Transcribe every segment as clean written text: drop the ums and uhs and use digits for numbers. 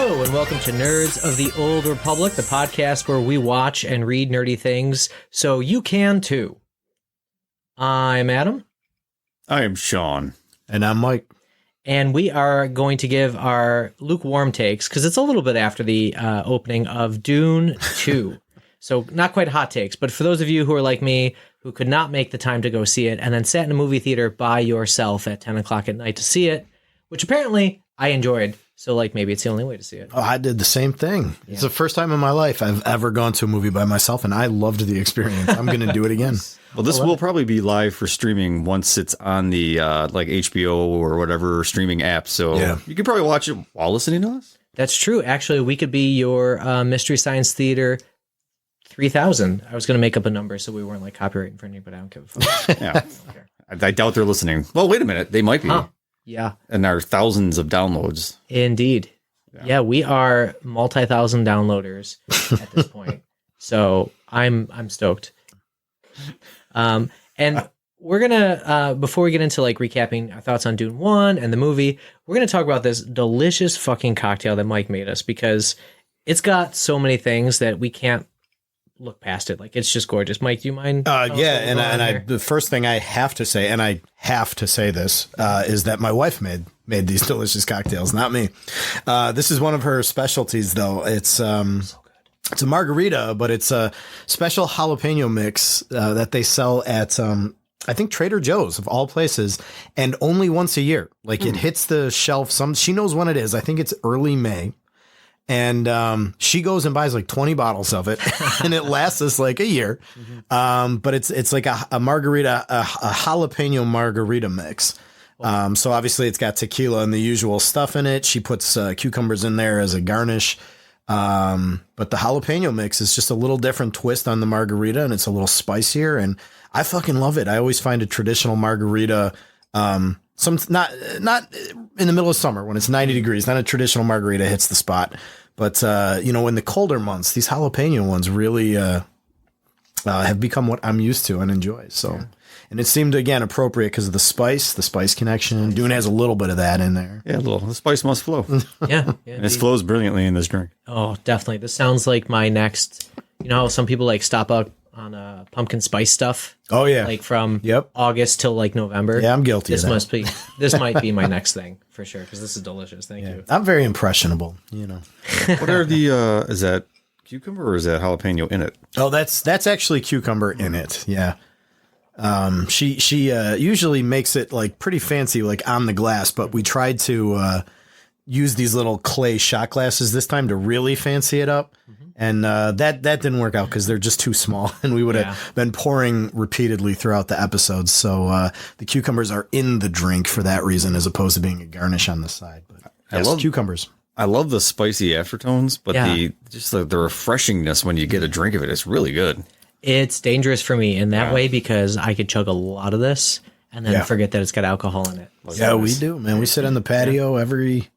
Hello, and welcome to Nerds of the Old Republic, the podcast where we watch and read nerdy things so you can too. I'm Adam. I am Sean. And I'm Mike. And we are going to give our lukewarm takes, because it's a little bit after the opening of Dune 2. So not quite hot takes, but for those of you who are like me, who could not make the time to go see it, and then sat in a movie theater by yourself at 10 o'clock at night to see it, which apparently I enjoyed. So, like, maybe it's the only way to see it. Oh, I did the same thing. Yeah. It's the first time in my life I've ever gone to a movie by myself, and I loved the experience. I'm going to do it again. Well, this will probably be live for streaming once it's on the like HBO or whatever streaming app. So you can probably watch it while listening to us. That's true. Actually, we could be your Mystery Science Theater 3000. I was going to make up a number so we weren't like copyright infringing, but I don't give a fuck. Yeah. I doubt they're listening. Well, wait a minute. They might be. Huh. Yeah. And our thousands of downloads. Indeed. Yeah, we are multi-thousand downloaders at this point. So I'm stoked. And we're going to, before we get into like recapping our thoughts on Dune 1 and the movie, we're going to talk about this delicious fucking cocktail that Mike made us, because it's got so many things that we can't look past it. Like, it's just gorgeous. Mike, do you mind? The first thing I have to say, and I have to say this, is that my wife made these delicious cocktails, not me. This is one of her specialties, though. It's so good. It's a margarita, but it's a special jalapeno mix that they sell at I think Trader Joe's, of all places, and only once a year. Like it hits the shelf. She knows when it is. I think it's early May. And she goes and buys like 20 bottles of it, and it lasts us like a year. But it's like a margarita, a jalapeno margarita mix. So obviously it's got tequila and the usual stuff in it. She puts cucumbers in there as a garnish. But the jalapeno mix is just a little different twist on the margarita, and it's a little spicier. And I fucking love it. I always find a traditional margarita, not in the middle of summer when it's 90 degrees, not a traditional margarita hits the spot. But, in the colder months, these jalapeno ones really have become what I'm used to and enjoy. So, and it seemed, again, appropriate because of the spice connection. Dune has a little bit of that in there. Yeah, the spice must flow. Yeah. And it flows brilliantly in this drink. Oh, definitely. This sounds like my next, how some people like stop out on pumpkin spice stuff. Oh yeah, like from August till like November. Yeah, I'm guilty. This might be my next thing for sure, because this is delicious. Thank you. I'm very impressionable. What are the? Is that cucumber or is that jalapeno in it? Oh, that's actually cucumber in it. Yeah. She usually makes it like pretty fancy, like on the glass, but we tried to use these little clay shot glasses this time to really fancy it up. And that didn't work out because they're just too small, and we would have been pouring repeatedly throughout the episodes. So the cucumbers are in the drink for that reason, as opposed to being a garnish on the side. But I love cucumbers. I love the spicy aftertones, but the refreshingness when you get a drink of it, it's really good. It's dangerous for me in that way, because I could chug a lot of this and then forget that it's got alcohol in it. Yeah, we do, man. We sit on the patio every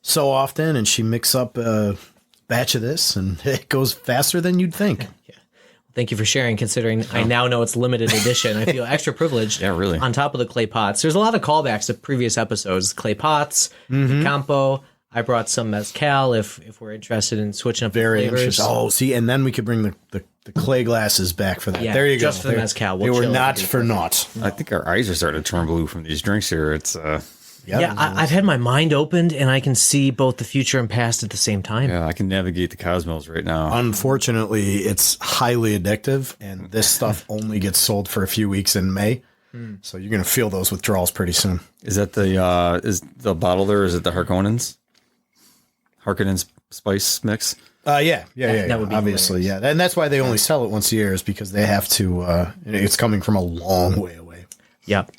so often, and she mixes up batch of this, and it goes faster than you'd think. Thank you for sharing, considering I now know it's limited edition. I feel extra privileged. Yeah, really. On top of the clay pots. There's a lot of callbacks to previous episodes. Clay pots, Campo. I brought some mezcal if we're interested in switching up the flavors. Oh, see, and then we could bring the clay glasses back for that. Yeah, there you go. Just for the mezcal. They were not for naught. I think our eyes are starting to turn blue from these drinks here. It's I've had my mind opened, and I can see both the future and past at the same time. Yeah, I can navigate the cosmos right now. Unfortunately, it's highly addictive, and this stuff only gets sold for a few weeks in May. So you're going to feel those withdrawals pretty soon. Is that is the bottle there? Is it the Harkonnen's spice mix? Yeah. That would be obviously, hilarious. And that's why they only sell it once a year, is because they have to. It's coming from a long way away. Yep.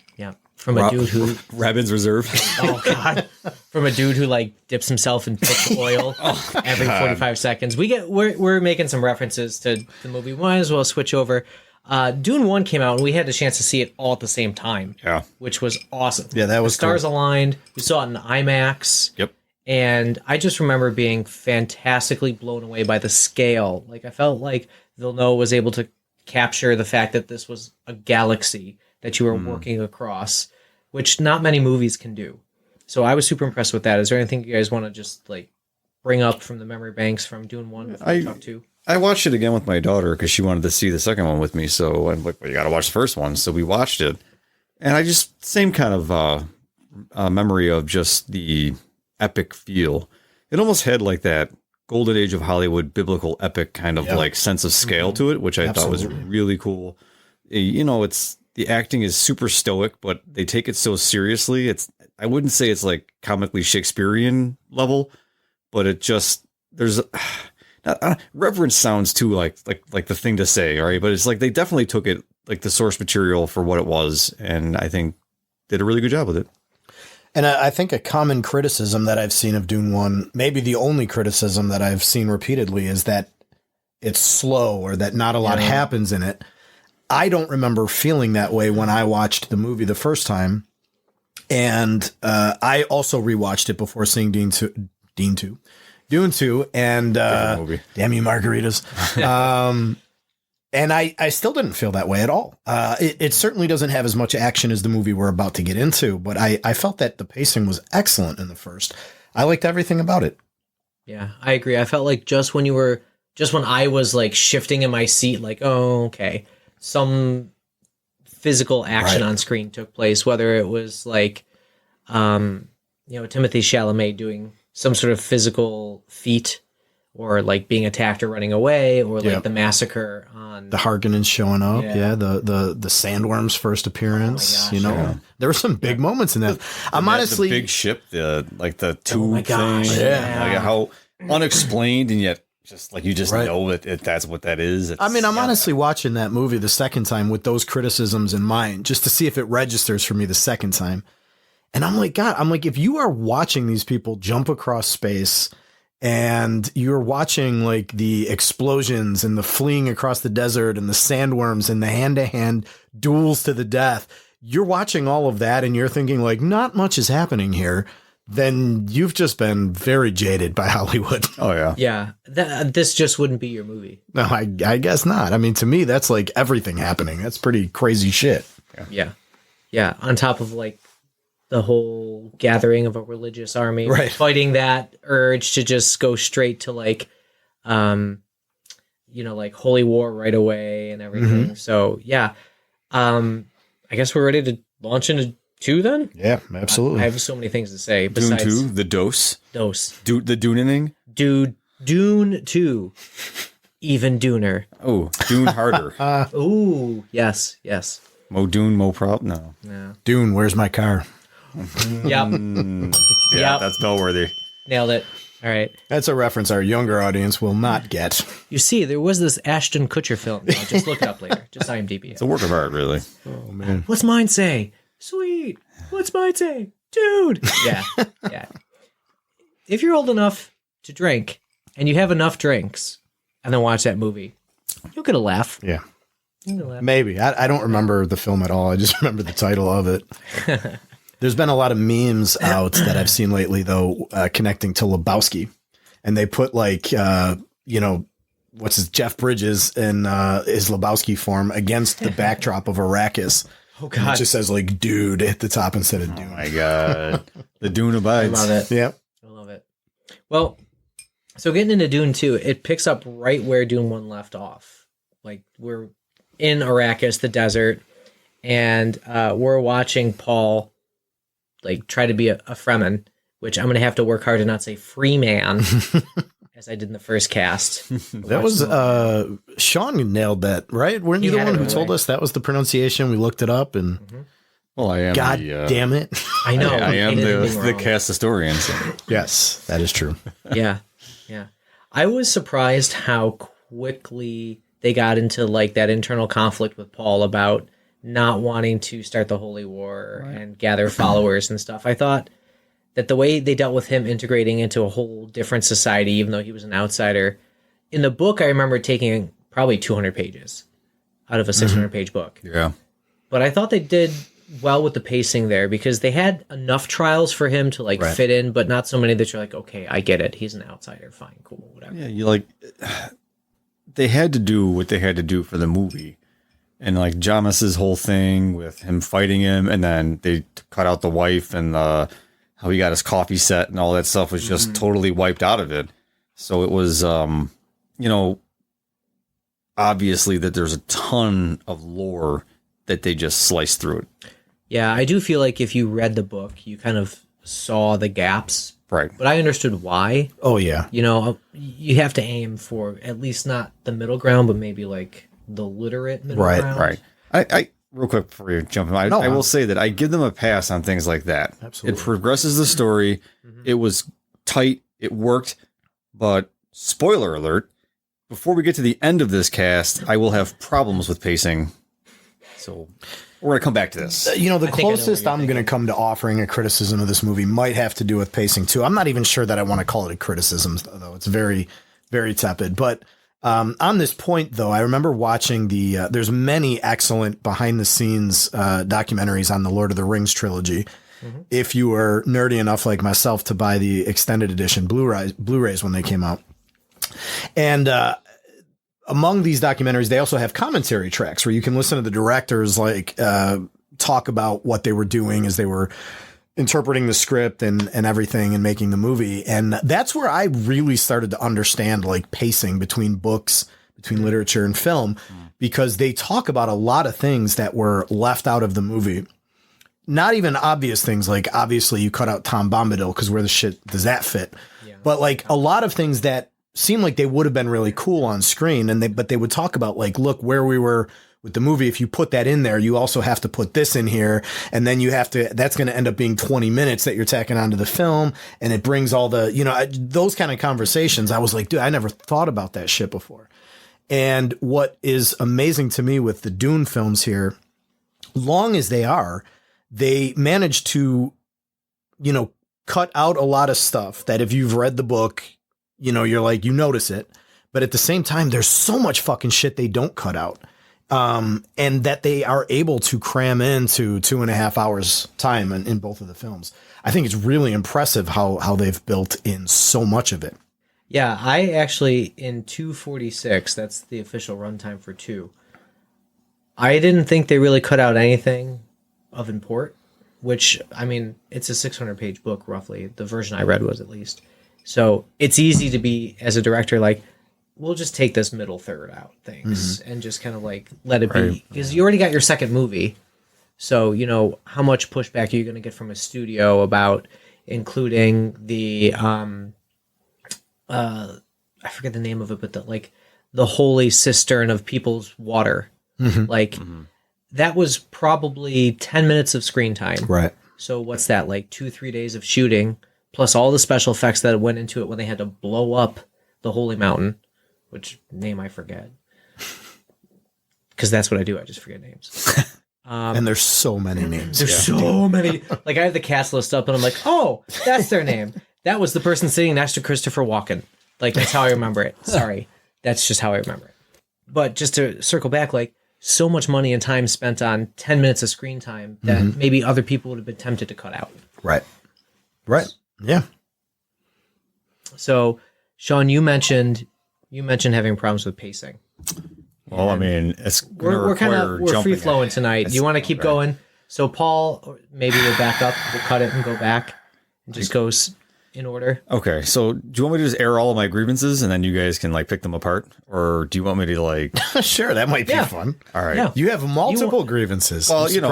From a dude who Rabbin's Reserve. Oh God! From a dude who like dips himself in thick oil every 45 seconds. We're making some references to the movie. We might as well switch over. Dune 1 came out, and we had the chance to see it all at the same time. Yeah, which was awesome. Yeah, that was the stars cool. aligned. We saw it in IMAX. Yep. And I just remember being fantastically blown away by the scale. Like, I felt like Villeneuve was able to capture the fact that this was a galaxy that you were working across, which not many movies can do. So I was super impressed with that. Is there anything you guys want to just like bring up from the memory banks from Dune 1 before we talk 2? I watched it again with my daughter because she wanted to see the second one with me. So I'm like, well, you got to watch the first one. So we watched it. And I just, same kind of memory of just the epic feel. It almost had like that golden age of Hollywood biblical epic kind of like sense of scale to it, which I thought was really cool. You know, it's the acting is super stoic, but they take it so seriously. I wouldn't say it's like comically Shakespearean level, but it just, there's reverence sounds too like the thing to say, right? But it's like they definitely took it like the source material for what it was, and I think did a really good job with it. And I think a common criticism that I've seen of Dune 1, maybe the only criticism that I've seen repeatedly, is that it's slow or that not a lot happens in it. I don't remember feeling that way when I watched the movie the first time. And I also rewatched it before seeing Dune 2, and damn you margaritas. And I still didn't feel that way at all. It certainly doesn't have as much action as the movie we're about to get into, but I felt that the pacing was excellent in the first. I liked everything about it. Yeah, I agree. I felt like just when I was like shifting in my seat, like, oh, okay, some physical action on screen took place, whether it was like, Timothée Chalamet doing some sort of physical feat, or like being attacked or running away, or like the massacre on the Harkonnens showing up. Yeah. The sandworms first appearance, there were some big moments in that. I'm honestly the big ship, the tube thing. Like how unexplained and yet just like, you just know that that's what that is. I'm honestly watching that movie the second time with those criticisms in mind, just to see if it registers for me the second time. And I'm like, God, if you are watching these people jump across space, and you're watching like the explosions and the fleeing across the desert and the sandworms and the hand-to-hand duels to the death, you're watching all of that and you're thinking like, not much is happening here, then you've just been very jaded by Hollywood. Oh, yeah. Yeah. This just wouldn't be your movie. No, I guess not. I mean, to me, that's like everything happening. That's pretty crazy shit. Yeah. Yeah. On top of like the whole gathering of a religious army, fighting that urge to just go straight to like, like holy war right away and everything. So yeah, I guess we're ready to launch into 2 then. Yeah, absolutely. I have so many things to say. Besides Dune 2, the dose, the Dunening, Dune 2, even Duner. Oh, Dune harder. Ooh, yes. Mo Dune, Mo Prop. No. Dune, where's my car? Yep. That's Bellworthy. Nailed it. All right. That's a reference our younger audience will not get. You see, there was this Ashton Kutcher film. I'll just look it up later. Just IMDb it. It's a work of art, really. Oh, man. What's mine say? Sweet. What's mine say? Dude. Yeah. If you're old enough to drink and you have enough drinks and then watch that movie, you'll get a laugh. Yeah. Maybe. I don't remember the film at all. I just remember the title of it. There's been a lot of memes out that I've seen lately, though, connecting to Lebowski. And they put like, Jeff Bridges in his Lebowski form against the backdrop of Arrakis. Oh, God. It just says like dude at the top instead of Dune. Oh, my God. The Dune abides. I love it. Yep. I love it. Well, so getting into Dune 2, it picks up right where Dune 1 left off. Like we're in Arrakis, the desert, and we're watching Paul like try to be a Fremen, which I'm going to have to work hard to not say free man as I did in the first cast. That was Sean nailed that, right? Weren't you the one who told us that was the pronunciation? We looked it up and well, I am. God damn it. I know. I am the cast historian. So. Yes, that is true. Yeah. I was surprised how quickly they got into like that internal conflict with Paul about not wanting to start the Holy War and gather followers and stuff. I thought that the way they dealt with him integrating into a whole different society, even though he was an outsider, in the book, I remember taking probably 200 pages out of a 600-page book. Yeah. But I thought they did well with the pacing there because they had enough trials for him to like fit in, but not so many that you're like, okay, I get it. He's an outsider. Fine, cool, whatever. Yeah, you like, they had to do what they had to do for the movie. And like Jamas's whole thing with him fighting him, and then they cut out the wife and how he got his coffee set and all that stuff was just totally wiped out of it. So it was, obviously that there's a ton of lore that they just sliced through it. Yeah, I do feel like if you read the book, you kind of saw the gaps. Right. But I understood why. Oh, yeah. You have to aim for at least not the middle ground, but maybe like the literate middle ground. Right. I real quick before you jump in, I will say that I give them a pass on things like that. Absolutely. It progresses the story. It was tight. It worked. But spoiler alert, before we get to the end of this cast, I will have problems with pacing. So we're going to come back to this. The closest I'm going to come to offering a criticism of this movie might have to do with pacing too. I'm not even sure that I want to call it a criticism, though. It's very, very tepid. But on this point, though, I remember watching there's many excellent behind the scenes documentaries on the Lord of the Rings trilogy. Mm-hmm. If you were nerdy enough like myself to buy the extended edition Blu-rays when they came out. And among these documentaries, they also have commentary tracks where you can listen to the directors talk about what they were doing as they were interpreting the script and everything and making the movie. And that's where I really started to understand like pacing between books, between literature and film, because they talk about a lot of things that were left out of the movie. Not even obvious things, like obviously you cut out Tom Bombadil because where the shit does that fit? Yeah. But like a lot of things that seem like they would have been really cool on screen, but they would talk about like, look where we were with the movie. If you put that in there, you also have to put this in here, and then that's going to end up being 20 minutes that you're tacking onto the film, and it brings all the those kind of conversations. I was like, dude, I never thought about that shit before. And what is amazing to me with the Dune films here, long as they are, they managed to, cut out a lot of stuff that if you've read the book, you're like, you notice it. But at the same time, there's so much fucking shit they don't cut out. And that they are able to cram into 2.5 hours time in both of the films. I think it's really impressive how they've built in so much of it. Yeah, I actually, in 2:46, that's the official runtime for 2. I didn't think they really cut out anything of import, which, I mean, it's a 600-page book, roughly. The version I read was, at least. So it's easy to be, as a director, like, we'll just take this middle third out things and just kind of like let it be. Because you already got your second movie. So, how much pushback are you going to get from a studio about including the, I forget the name of it, but the holy cistern of people's water. That was probably 10 minutes of screen time. Right. So what's that, like 2-3 days of shooting, plus all the special effects that went into it when they had to blow up the holy mountain, which name I forget. Because that's what I do. I just forget names. And there's so many names. There's so many. Like, I have the cast list up, and I'm like, oh, that's their name. That was the person sitting next to Christopher Walken. Like, that's how I remember it. Sorry. That's just how I remember it. But just to circle back, like, so much money and time spent on 10 minutes of screen time that maybe other people would have been tempted to cut out. Right. Yeah. So, Sean, you mentioned having problems with pacing. Well, I mean, we're free flowing tonight. Do you want to keep going? So, Paul, maybe we'll back up. We'll cut it and go back. It just goes in order. Okay. So, do you want me to just air all of my grievances and then you guys can pick them apart, or do you want me to Sure, that might be fun. All right. Yeah. You have multiple grievances. Well, as an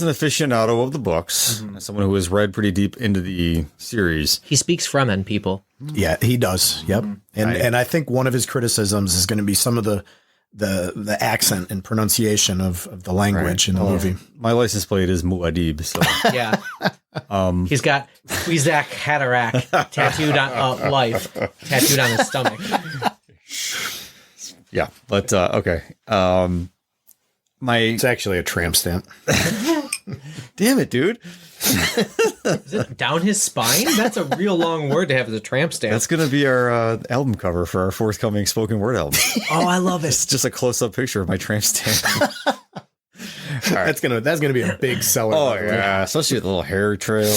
aficionado of the books, as someone who has read pretty deep into the series, he speaks Fremen, people. Yeah, he does. Yep. And I think one of his criticisms is going to be some of the accent and pronunciation of the language in the movie. My license plate is Muad'Dib, so yeah. He's got Kwisatz Haderach tattooed on life tattooed on his stomach. Yeah, but okay. It's actually a tramp stamp. Damn it, dude. Is it down his spine? That's a real long word to have as a tramp stamp. That's going to be our album cover for our forthcoming spoken word album. Oh, I love it. It's just a close-up picture of my tramp stamp. That's gonna be a big seller. Oh yeah, especially with the little hair trail.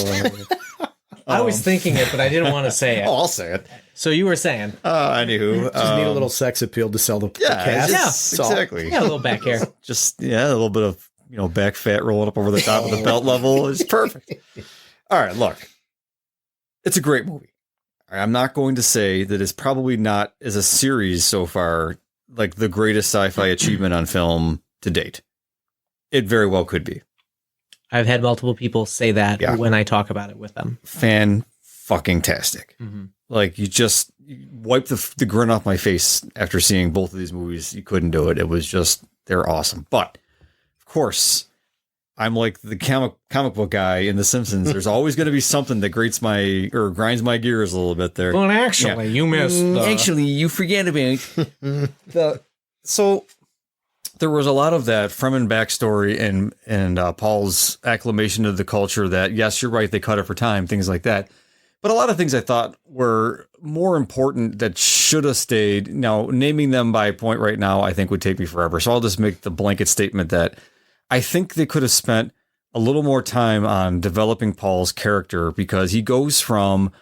I was thinking it, but I didn't want to say it. Oh, I'll say it. So you were saying? Anywho, just need a little sex appeal to sell the cast. Yeah, exactly. Yeah, a little back hair. Just a little bit of back fat rolling up over the top of the belt level is perfect. All right, look, it's a great movie. I'm not going to say that it's probably not, as a series so far, like the greatest sci-fi achievement on film to date. It very well could be. I've had multiple people say that when I talk about it with them. Fan-fucking-tastic. Like, you wipe the grin off my face after seeing both of these movies. You couldn't do it. It was just, they're awesome. But, of course, I'm like the comic book guy in The Simpsons. There's always going to be something that grinds my gears a little bit there. Well, actually, you missed Actually, you forget about So there was a lot of that Fremen backstory and Paul's acclimation to the culture that, yes, you're right, they cut it for time, things like that. But a lot of things I thought were more important that should have stayed. Now, naming them by point right now, I think would take me forever. So I'll just make the blanket statement that I think they could have spent a little more time on developing Paul's character, because he goes from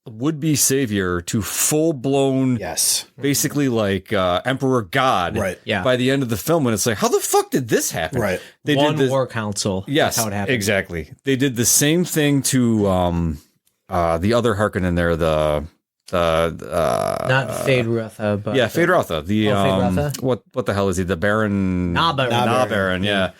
would-be savior to full-blown, basically like Emperor God by the end of the film, when it's like, how the fuck did this happen? Right. They did war council. Yes, that's how it happened. Exactly. They did the same thing to the other Harkonnen there, not Feyd-Rautha, but Feyd-Rautha. Feyd-Rautha? What the hell is he? The Baron Baron, yeah.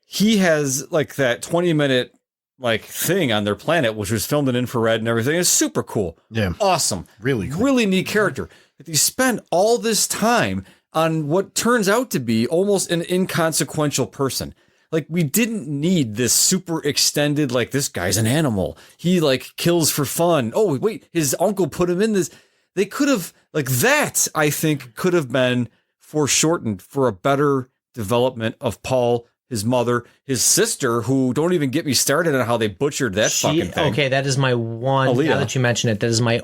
He has like that 20-minute like thing on their planet, which was filmed in infrared and everything. It's super cool. Yeah. Awesome. Really cool. Really neat character. But you spend all this time on what turns out to be almost an inconsequential person. Like, we didn't need this super extended, like, this guy's an animal. He, like, kills for fun. Oh, wait, his uncle put him in this. They could have, like, that, I think, could have been foreshortened for a better development of Paul, his mother, his sister, who, don't even get me started on how they butchered that fucking thing. Okay, that is my one, Aaliyah. Now that you mention it, that is my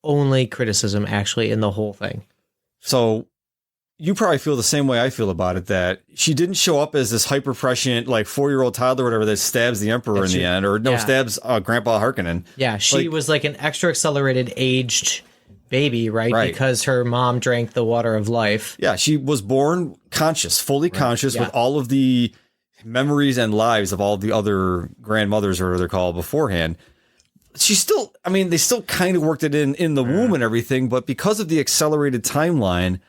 only criticism, actually, in the whole thing. So you probably feel the same way I feel about it, that she didn't show up as this hyper prescient, like 4-year-old toddler or whatever that stabs the Emperor the end, or stabs Grandpa Harkonnen. Yeah, she was like an extra accelerated aged baby, right? Because her mom drank the water of life. Yeah, she was born conscious, fully conscious, with all of the memories and lives of all the other grandmothers, or whatever they're called, beforehand. She still, I mean, they still kind of worked it in the womb and everything, but because of the accelerated timeline,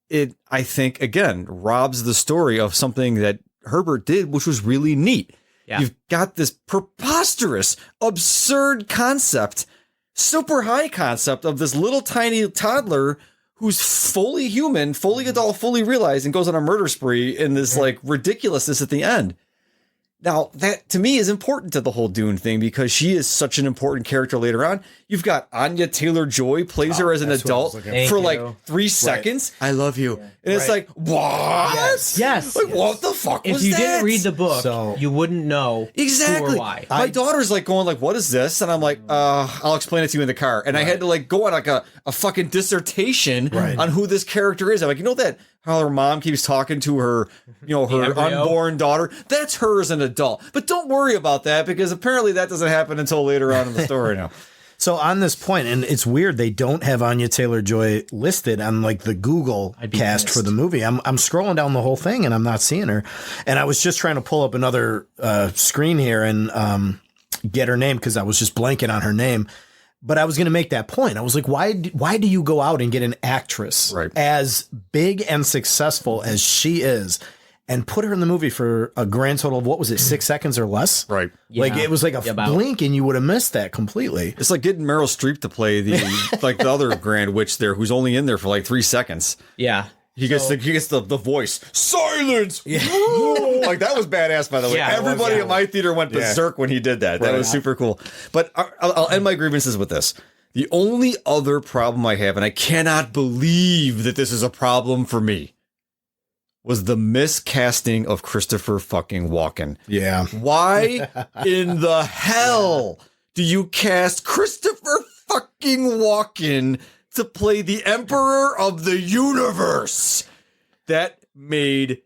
it, I think, again, robs the story of something that Herbert did, which was really neat. Yeah. You've got this preposterous, absurd concept, super high concept of this little tiny toddler who's fully human, fully adult, fully realized, and goes on a murder spree in this like ridiculousness at the end. Now, that to me is important to the whole Dune thing, because she is such an important character later on. You've got Anya Taylor-Joy plays her as an adult for like 3 seconds. I love you. Yeah. And it's like, what? Yes. Like, what the fuck was that? If you didn't read the book, you wouldn't know exactly who or why. My daughter's like going like, what is this? And I'm like, I'll explain it to you in the car. And I had to like go on like a fucking dissertation on who this character is. I'm like, you know that how her mom keeps talking to her, her unborn daughter? That's her as an adult. But don't worry about that, because apparently that doesn't happen until later on in the story now. So on this point, and it's weird, they don't have Anya Taylor-Joy listed on like the Google cast for the movie. I'm scrolling down the whole thing and I'm not seeing her. And I was just trying to pull up another screen here and get her name, because I was just blanking on her name. But I was going to make that point. I was like, why do you go out and get an actress as big and successful as she is and put her in the movie for a grand total of, what was it, 6 seconds or less? Right. Like, it was like a blink and you would have missed that completely. It's like getting Meryl Streep to play the other Grand Witch there, who's only in there for like 3 seconds. Yeah. He gets the voice. Silence! Yeah. Like, that was badass, by the way. Everybody at my theater went berserk when he did that. That was super cool. But I'll end my grievances with this. The only other problem I have, and I cannot believe that this is a problem for me, was the miscasting of Christopher fucking Walken. Yeah. Why in the hell do you cast Christopher fucking Walken to play the Emperor of the Universe? That made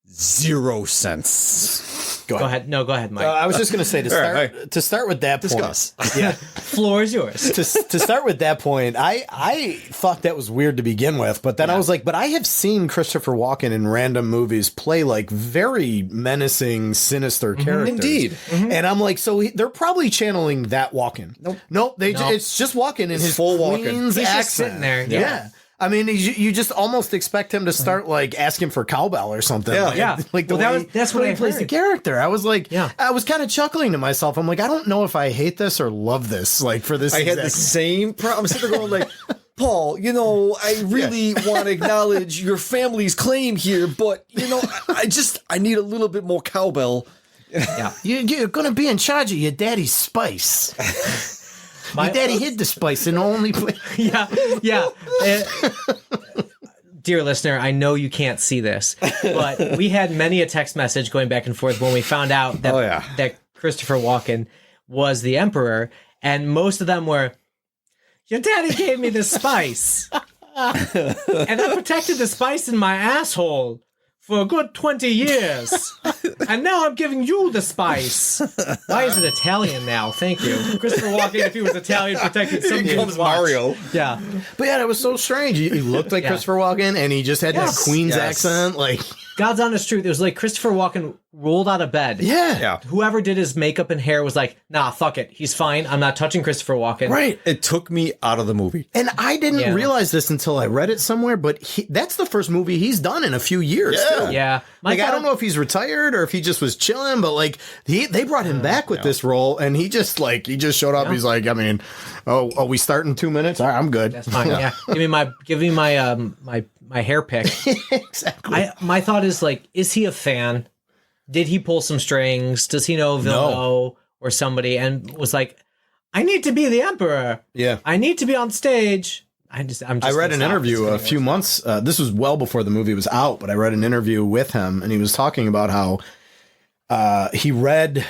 zero sense. Go ahead. No, go ahead, Mike. I was just going to say to start with that Discuss. point. Yeah. Floor is yours. To start with that point, I thought that was weird to begin with, but then I was like, but I have seen Christopher Walken in random movies play like very menacing, sinister characters. Indeed. Mm-hmm. And I'm like, so they're probably channeling that Walken. Nope. It's just Walken in his full Walken. Queen's He's accent. just sitting there. Yeah. I mean, you just almost expect him to start like asking for cowbell or something. Yeah. Like, Yeah. Like the Well, way that's what he I plays the heard. character. I was like, Yeah. I was kind of chuckling to myself. I'm like, I don't know if I hate this or love this. Like for this, I had the same problem. I'm sitting there going like, Paul, I really want to acknowledge your family's claim here, but I need a little bit more cowbell. Yeah. You're going to be in charge of your daddy's spice. My daddy hid the spice in only place. Yeah. Dear listener, I know you can't see this, but we had many a text message going back and forth when we found out that that Christopher Walken was the Emperor, and most of them were, your daddy gave me the spice, and I protected the spice in my asshole for a good 20 years, and now I'm giving you the spice. Why is it Italian now? Thank you. Christopher Walken, if he was Italian, protected some becomes Mario. Yeah. But yeah, that was so strange. He looked like Christopher Walken, and he just had that Queen's accent. Like, God's honest truth, it was like Christopher Walken rolled out of bed. yeah. Whoever did his makeup and hair was like, nah, fuck it. He's fine. I'm not touching Christopher Walken. Right. It took me out of the movie. And I didn't realize this until I read it somewhere, but that's the first movie he's done in a few years. Yeah. Too. Yeah. I don't know if he's retired or if he just was chilling, but like they brought him back with this role, and he just showed up. He's like, I mean, are we start in 2 minutes? All right, I'm good. That's fine. Yeah. Give me my hair pick. Exactly. My thought is like, is he a fan? Did he pull some strings? Does he know Villeneuve or somebody and was like, I need to be the Emperor. Yeah. I need to be on stage. I read an interview a few months. This was well before the movie was out, but I read an interview with him, and he was talking about how he read.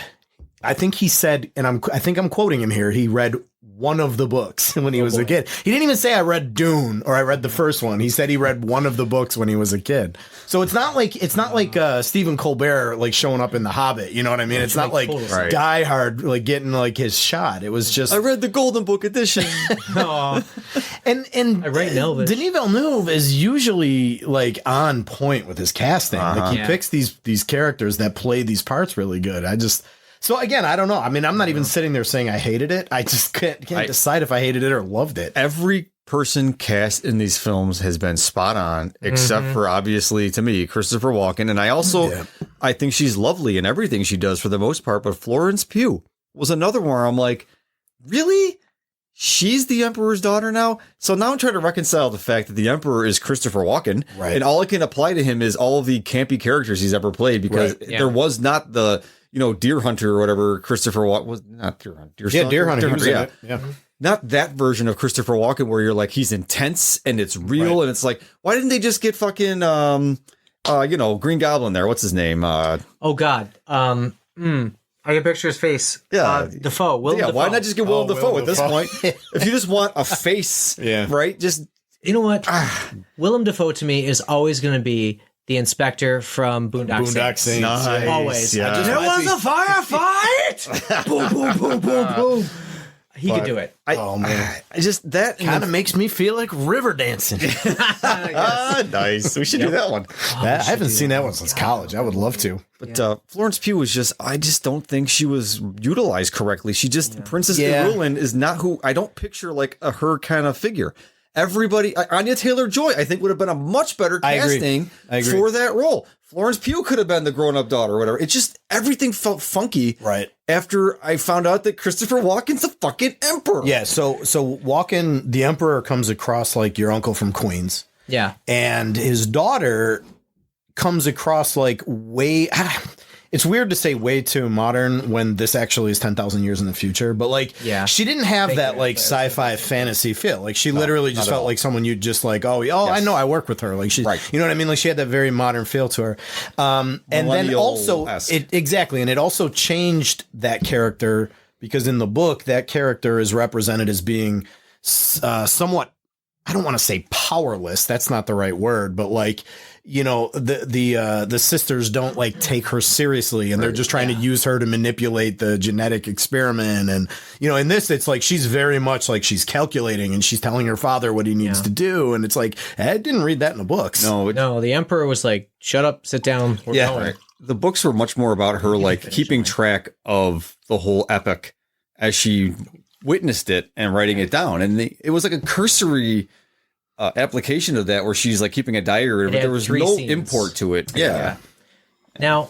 I think he said, and I think I'm quoting him here. He read one of the books when he was a kid. He didn't even say I read Dune or I read the first one. He said he read one of the books when he was a kid. So it's not like Stephen Colbert like showing up in The Hobbit. You know what I mean? It's not like Die Hard like getting like his shot. It was just I read the Golden Book edition. and I read Elvish. Denis Villeneuve is usually like on point with his casting. Like he picks these characters that play these parts really good. So again, I don't know. I mean, I'm not even sitting there saying I hated it. I just can't decide if I hated it or loved it. Every person cast in these films has been spot on, except for obviously to me, Christopher Walken. And I think she's lovely in everything she does for the most part. But Florence Pugh was another one where I'm like, really? She's the Emperor's daughter now? So now I'm trying to reconcile the fact that the Emperor is Christopher Walken. Right. And all I can apply to him is all of the campy characters he's ever played, because there was not the, Deer Hunter or whatever Christopher Walken was, not Deer Hunter. Deer Hunter. Yeah. Not that version of Christopher Walken where you're like, he's intense and it's real. And it's like, why didn't they just get fucking, Green Goblin there? What's his name? Oh God. I can picture his face. Yeah. Defoe. Willem Why Dafoe. not just get Willem Dafoe at this point? If you just want a face, right? Just, you know what? Willem Dafoe to me is always going to be the inspector from Boondock Saints. Nice. Always. Yeah. There was a firefight. Boom, boom, boom, boom, boom. He could do it. Man. Just that kind of makes me feel like river dancing. Nice. We should do that one. I haven't seen that one since college. I would love to. But Florence Pugh was I just don't think she was utilized correctly. She just, Princess Irulan is not who, I don't picture like her kind of figure. Everybody, Anya Taylor-Joy, I think would have been a much better casting for that role. Florence Pugh could have been the grown-up daughter or whatever. It just, everything felt funky. Right. After I found out that Christopher Walken's the fucking Emperor. Yeah, so Walken, the Emperor, comes across like your uncle from Queens. Yeah. And his daughter comes across like way... It's weird to say way too modern when this actually is 10,000 years in the future, but like, she didn't have that like sci-fi fantasy feel. Like she literally just felt like someone you'd just like, I know, I work with her. Like she, you know what I mean? Like she had that very modern feel to her. And then also and it also changed that character, because in the book, that character is represented as being somewhat I don't want to say powerless. That's not the right word, but like, you know, the sisters don't like take her seriously, and they're just trying to use her to manipulate the genetic experiment. And, you know, in this, it's like, she's very much like she's calculating and she's telling her father what he needs to do. And it's like, I didn't read that in the books. No, the emperor was like, shut up, sit down. We're going. The books were much more about her like keeping track of the whole epic as she witnessed it and writing it down. And it was like a cursory application of that where she's like keeping a diary, but there was no scenes. Import to it. Yeah. Now,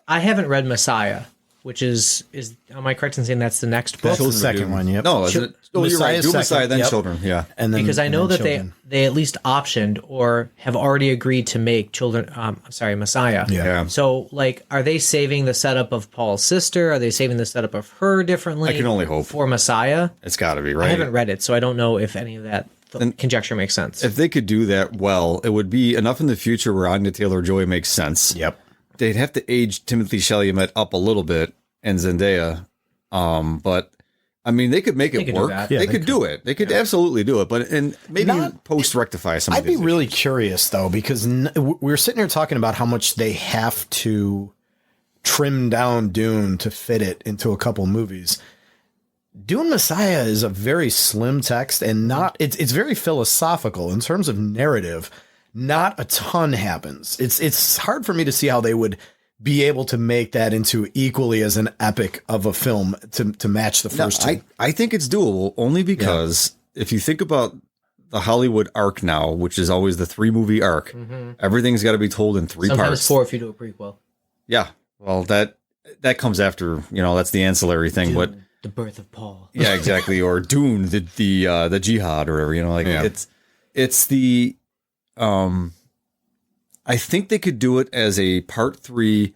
I haven't read Messiah, which is am I correct in saying that's the next book? That's the second one. Yep. No, isn't it? Oh, you're right. Do Messiah, then Yep. Children. Yeah. And then, because I know that children. they at least optioned or have already agreed to make Messiah. Yeah. So, like, are they saving the setup of Paul's sister? Are they saving the setup of her differently? I can only hope. For Messiah. It's got to be, right? I haven't read it, so I don't know if any of that conjecture makes sense. If they could do that well, it would be enough in the future where Anya Taylor-Joy makes sense. Yep. They'd have to age Timothée Chalamet up a little bit and Zendaya. But I mean, they could make it work. Yeah, they could do it. They could absolutely do it. But and maybe Not- post-rectify some of I'd be these really curious though, because we're sitting here talking about how much they have to trim down Dune to fit it into a couple movies. Dune Messiah is a very slim text and it's very philosophical in terms of narrative. Not a ton happens. It's hard for me to see how they would be able to make that into equally as an epic of a film to match the first two. I think it's doable only because if you think about the Hollywood arc now, which is always the 3-movie arc, everything's got to be told in 3 Sometimes parts. 4 if you do a prequel. Yeah. Well, that comes after, you know, that's the ancillary thing. Dune, But the birth of Paul. yeah, exactly. Or Dune, the jihad or whatever, you know, like it's the, I think they could do it as a part 3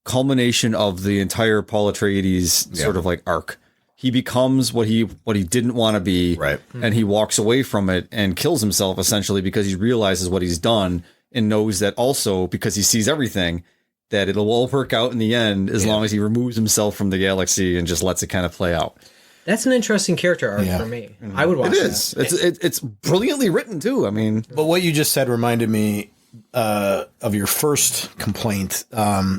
culmination of the entire Paul Atreides sort of like arc. He becomes what he didn't want to be, Right. And he walks away from it and kills himself essentially because he realizes what he's done and knows that also because he sees everything that it'll all work out in the end as long as he removes himself from the galaxy and just lets it kind of play out. That's an interesting character arc for me. I would watch It is. that. It's brilliantly written too. I mean, But what you just said reminded me of your first complaint,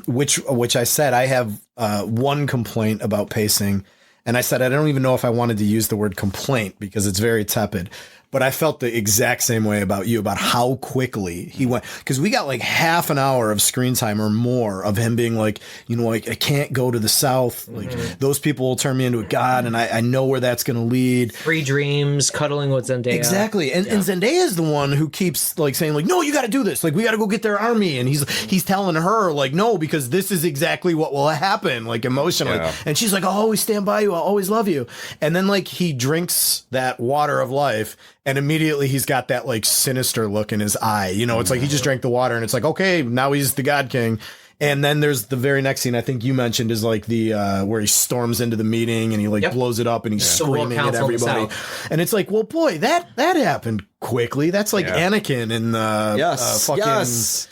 which I said I have one complaint about pacing, and I said I don't even know if I wanted to use the word complaint because it's very tepid. But I felt the exact same way about you, about how quickly he went. Because we got like half an hour of screen time or more of him being like, you know, like, I can't go to the South. Like, those people will turn me into a god, and I know where that's going to lead. Free dreams, cuddling with Zendaya. Exactly. And Zendaya is the one who keeps like saying like, no, you got to do this. Like, we got to go get their army. And he's telling her like, no, because this is exactly what will happen, like emotionally. Yeah. And she's like, I'll always stand by you. I'll always love you. And then like he drinks that water of life, and immediately he's got that like sinister look in his eye. You know, it's like he just drank the water and it's like, okay, now he's the God King. And then there's the very next scene I think you mentioned is like the where he storms into the meeting and he like blows it up and he's screaming at everybody. And it's like, well, boy, that happened quickly. That's like Anakin in the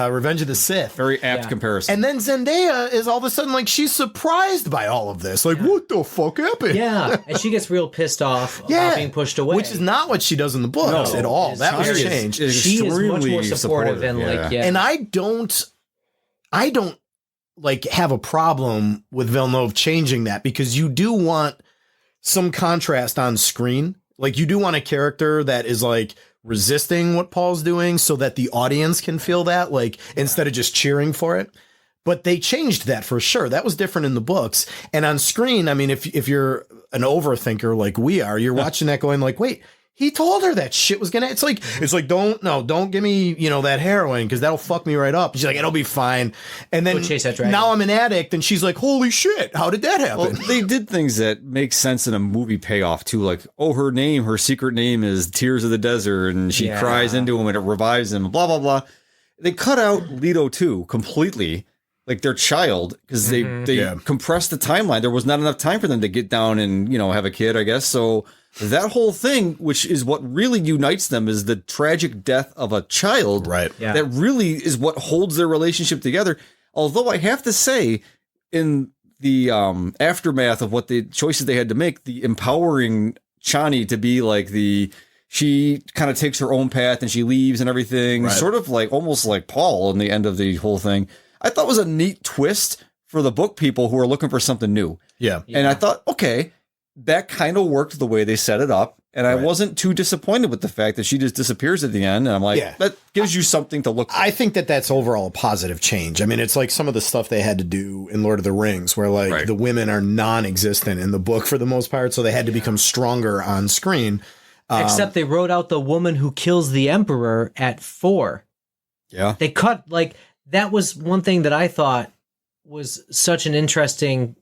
Revenge of the Sith. very apt comparison. And then Zendaya is all of a sudden like she's surprised by all of this. Like, what the fuck happened? Yeah, and she gets real pissed off about being pushed away. Which is not what she does in the books at all. That was changed. She is much more supportive and like, And I don't like have a problem with Villeneuve changing that because you do want some contrast on screen. Like you do want a character that is like resisting what Paul's doing so that the audience can feel that, like instead of just cheering for it. But they changed that for sure. That was different in the books. And on screen, I mean, if you're an overthinker like we are, you're watching that going like, wait, he told her that shit was gonna. It's like don't give me that heroin because that'll fuck me right up. And she's like, it'll be fine. And then chase that dragon. Now I'm an addict, and she's like, holy shit, how did that happen? Well, they did things that make sense in a movie payoff too, like her secret name is Tears of the Desert, and she cries into him and it revives him. Blah blah blah. They cut out Leto too completely, like their child, because they compressed the timeline. There was not enough time for them to get down and have a kid, I guess. So that whole thing, which is what really unites them, is the tragic death of a child. Right. Yeah. That really is what holds their relationship together. Although I have to say, in the aftermath of what the choices they had to make, the empowering Chani to be like she kind of takes her own path and she leaves and everything, sort of like almost like Paul in the end of the whole thing. I thought was a neat twist for the book people who are looking for something new. Yeah. And I thought, okay, that kind of worked the way they set it up. And I wasn't too disappointed with the fact that she just disappears at the end. And I'm like, that gives you something to look for. I think that that's overall a positive change. I mean, it's like some of the stuff they had to do in Lord of the Rings where like the women are non-existent in the book for the most part. So they had to become stronger on screen. Except they wrote out the woman who kills the emperor at 4. Yeah. They cut, like, that was one thing that I thought was such an interesting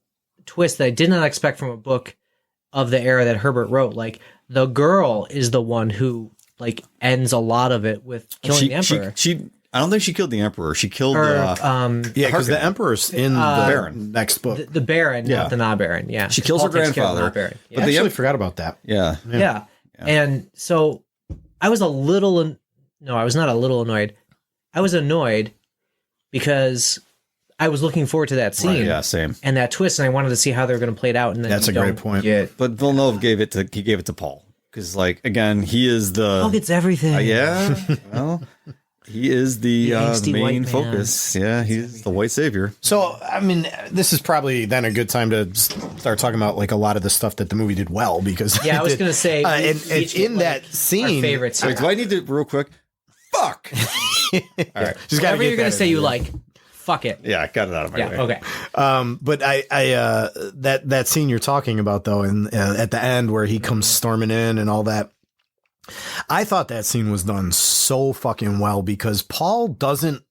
twist that I did not expect from a book of the era that Herbert wrote. Like, the girl is the one who, like, ends a lot of it with killing the emperor. I don't think she killed the emperor. She killed because the emperor's in the Baron next book. The Baron, not the not Baron. Yeah, she kills her grandfather. Baron. Yeah. But I actually forgot about that. Yeah. And so I was a little. No, I was not a little annoyed. I was annoyed because I was looking forward to that scene. Right, yeah, same. And that twist, and I wanted to see how they were going to play it out. And then that's a great point. But Villeneuve gave it to Paul because, like, again, he is the Paul gets everything. Well, he is the main focus. Yeah, he's the white savior. So, I mean, this is probably then a good time to start talking about like a lot of the stuff that the movie did well because I was going to say, and in that scene, favorites. Wait, do I need to real quick? Fuck. All right, just whatever you're going to say, you like. Fuck it. Yeah, I got it out of my way. Okay. But I that scene you're talking about though, and at the end where he comes storming in and all that, I thought that scene was done so fucking well because Paul doesn't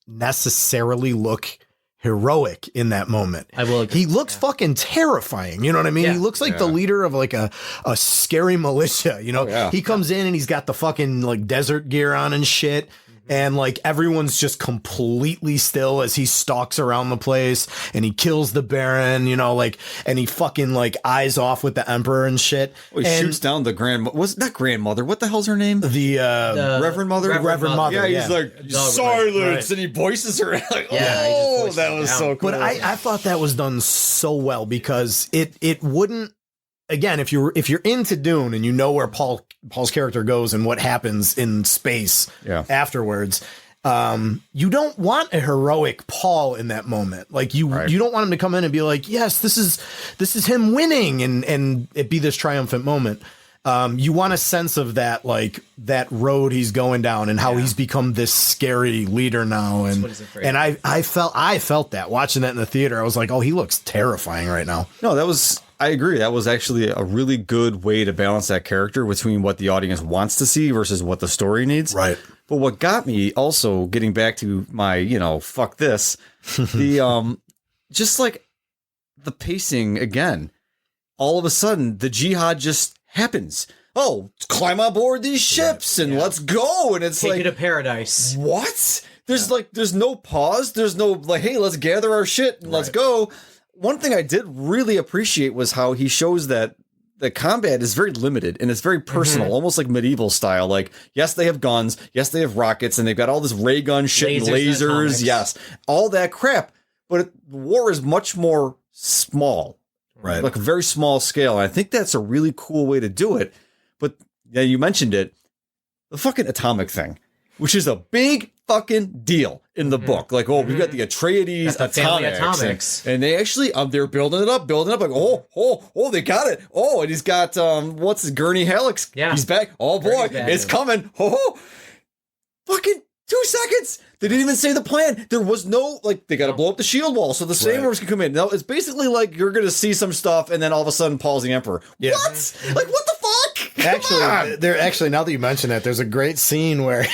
necessarily look heroic in that moment. I will agree. He looks fucking terrifying. You know what I mean? He looks like the leader of like a scary militia. You know, he comes in and he's got the fucking like desert gear on and shit. And like everyone's just completely still as he stalks around the place and he kills the Baron, you know, like, and he fucking like eyes off with the Emperor and shit. Well, he shoots down the not grandmother. What the hell's her name? The Reverend Mother. Reverend Mother. Yeah, he's like silence, and he voices her like, oh, that was so cool. But I thought that was done so well because it wouldn't. Again, if you're into Dune and you know where Paul's character goes and what happens in space afterwards, you don't want a heroic Paul in that moment. Like you don't want him to come in and be like, yes, this is him winning and it be this triumphant moment. You want a sense of that, like that road he's going down and how he's become this scary leader now. And I felt that watching that in the theater. I was like, oh, he looks terrifying right now. No, I agree. That was actually a really good way to balance that character between what the audience wants to see versus what the story needs. Right. But what got me also getting back to my, fuck this, the, just like the pacing again, all of a sudden the jihad just happens. Oh, climb on board these ships and let's go. And it's take it to paradise. What? There's no pause. There's no like, hey, let's gather our shit and let's go. One thing I did really appreciate was how he shows that the combat is very limited and it's very personal, almost like medieval style. Like, yes, they have guns. Yes, they have rockets and they've got all this ray gun shit and lasers. Yes, all that crap. But war is much more small, right? Like a very small scale. And I think that's a really cool way to do it. But yeah, you mentioned it, the fucking atomic thing, which is a big fucking deal in the book. Like, oh, we've got the Atreides atomics. And they actually, they're building it up, like, oh, they got it. Oh, and he's got, what's his, Gurney Halleck's? Yeah. He's back. Oh boy, it's coming. Oh, fucking 2 seconds. They didn't even say the plan. There was no, like, they got to blow up the shield wall so the Sandworms can come in. Now, it's basically like you're going to see some stuff and then all of a sudden Paul's the Emperor. Yeah. What? Like, what the fuck? Actually, now that you mention that, there's a great scene where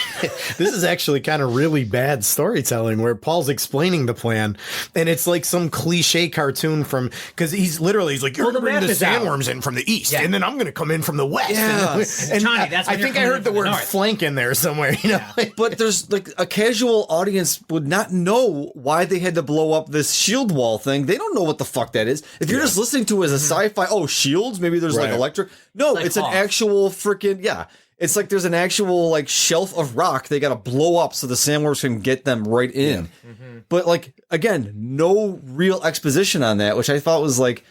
this is actually kind of really bad storytelling where Paul's explaining the plan and it's like some cliche cartoon because he's like, you're going to bring the sandworms in from the east and then I'm going to come in from the west. Yeah. And Johnny, that's I think I heard the word flank in there somewhere. You know? But there's like a casual audience would not know why they had to blow up this shield wall thing. They don't know what the fuck that is. If you're just listening to it as a sci-fi, shields, maybe there's like electric. No, like it's an actual freaking, it's like there's an actual like shelf of rock they got to blow up so the sandworms can get them right in. Yeah. But like, again, no real exposition on that, which I thought was like,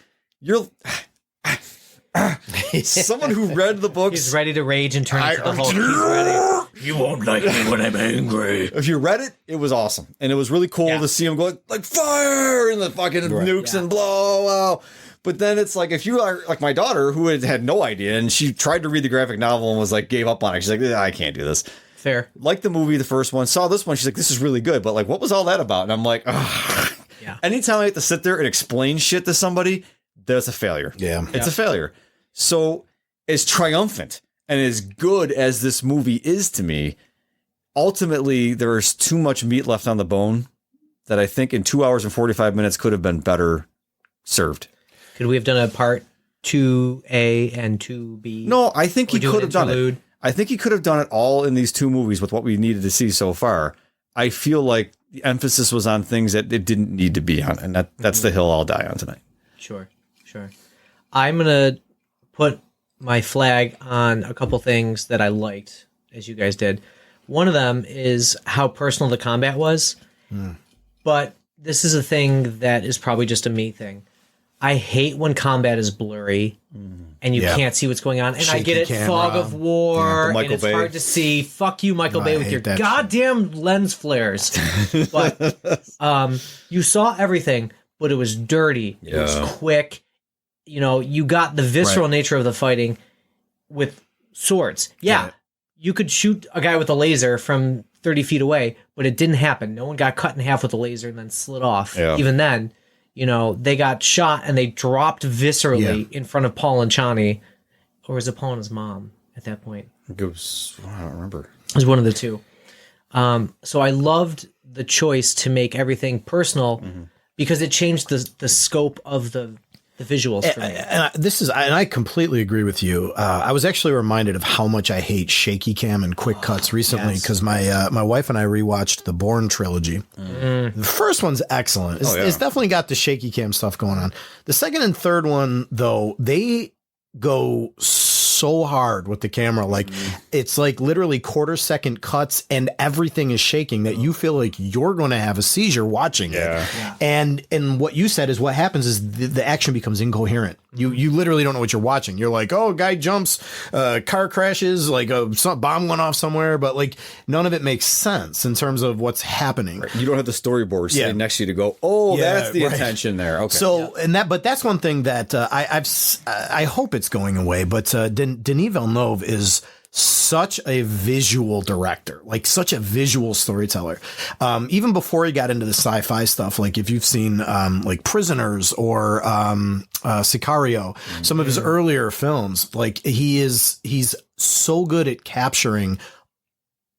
someone who read the books. He's ready to rage and turn into the Hulk. He's ready. You won't like me when I'm angry. If you read it, it was awesome. And it was really cool to see him go like fire and the fucking nukes and blow. Wow. But then it's like, if you are like my daughter who had no idea and she tried to read the graphic novel and was like, gave up on it. She's like, I can't do this. Fair. Like the movie, the first one, saw this one. She's like, this is really good. But like, what was all that about? And I'm like, ugh. Yeah. Anytime I have to sit there and explain shit to somebody, that's a failure. Yeah. It's a failure. So as triumphant and as good as this movie is to me, ultimately there's too much meat left on the bone that I think in 2 hours and 45 minutes could have been better served. Could we have done a part 2A and 2B? No, I think he could have done it. I think he could have done it all in these two movies with what we needed to see so far. I feel like the emphasis was on things that it didn't need to be on, and that's the hill I'll die on tonight. Sure. I'm going to put my flag on a couple things that I liked, as you guys did. One of them is how personal the combat was, but this is a thing that is probably just a me thing. I hate when combat is blurry and you can't see what's going on. And I get it, camera. Fog of war, and it's hard to see. Fuck you, Michael Bay, with your goddamn lens flares. But you saw everything, but it was dirty. It was quick. You know, you got the visceral nature of the fighting with swords. Yeah, you could shoot a guy with a laser from 30 feet away, but it didn't happen. No one got cut in half with a laser and then slid off. Yeah. Even then, you know, they got shot and they dropped viscerally in front of Paul and Chani. Or was it Paul and his mom at that point? I don't remember. It was one of the two. So I loved the choice to make everything personal because it changed the scope of the visuals for me. And I completely agree with you. I was actually reminded of how much I hate shaky cam and quick cuts recently because my wife and I rewatched the Bourne trilogy. The first one's excellent. It's definitely got the shaky cam stuff going on. The second and third one, though, they go so hard with the camera. Like it's like literally quarter-second cuts and everything is shaking that you feel like you're going to have a seizure watching it. And what you said is what happens is the action becomes incoherent. You literally don't know what you're watching. You're like, oh, guy jumps, car crashes, like a bomb went off somewhere, but like none of it makes sense in terms of what's happening. Right. You don't have the storyboard sitting next to you to go, oh, that's the intention there. Okay. So but that's one thing that I hope it's going away. But Denis Villeneuve is such a visual director, like such a visual storyteller. Even before he got into the sci-fi stuff, like if you've seen like Prisoners or Sicario, some of his earlier films, like he's so good at capturing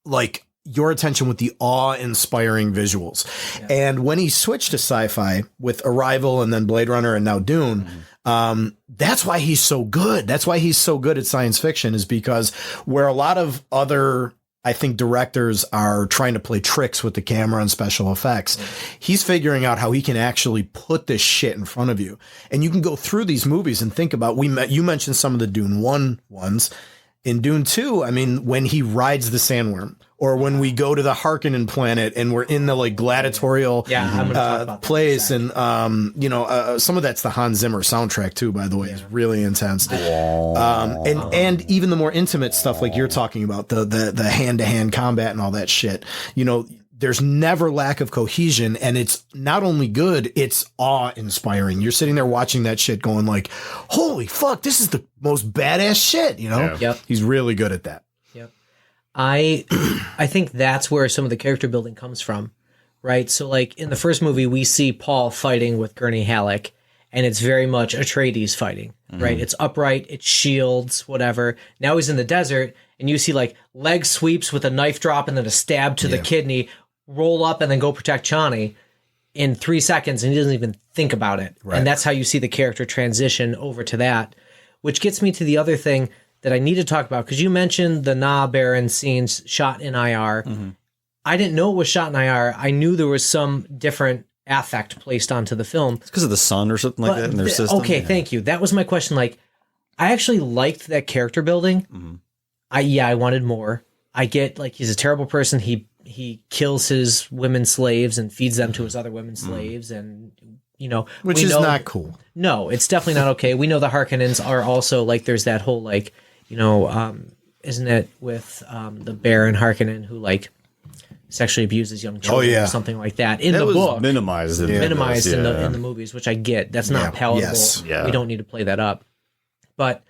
like your attention with the awe-inspiring visuals. And when he switched to sci-fi with Arrival and then Blade Runner and now Dune, that's why he's so good. That's why he's so good at science fiction, is because where a lot of other, I think, directors are trying to play tricks with the camera and special effects, he's figuring out how he can actually put this shit in front of you. And you can go through these movies and think about, you mentioned some of the Dune 1 ones. In Dune 2, I mean, when he rides the sandworm, or when we go to the Harkonnen planet and we're in the like gladiatorial place, and some of that's the Hans Zimmer soundtrack too, by the way. It's really intense. And even the more intimate stuff like you're talking about, the hand-to-hand combat and all that shit, you know, there's never lack of cohesion, and it's not only good, it's awe-inspiring. You're sitting there watching that shit going like, holy fuck, this is the most badass shit, you know? Yep. He's really good at that. Yep. I think that's where some of the character building comes from, right? So like in the first movie, we see Paul fighting with Gurney Halleck, and it's very much Atreides fighting, right? It's upright, it's shields, whatever. Now he's in the desert, and you see like leg sweeps with a knife drop and then a stab to the kidney, roll up and then go protect Chani in 3 seconds, and he doesn't even think about it. Right. And that's how you see the character transition over to that, which gets me to the other thing that I need to talk about, because you mentioned the Na Baron scenes shot in IR. I didn't know it was shot in IR. I knew there was some different affect placed onto the film. It's because of the sun or something like that in their system. Okay, thank you. That was my question. Like, I actually liked that character building. I wanted more. I get like he's a terrible person. He kills his women slaves and feeds them to his other women slaves, and which we is know, not cool. No, it's definitely not okay. We know the Harkonnens are also like, there's that whole like, isn't it with the Baron Harkonnen who like sexually abuses young children or something like that in the book. Minimized in the movies, which I get. That's not palatable. Yes. Yeah. We don't need to play that up. But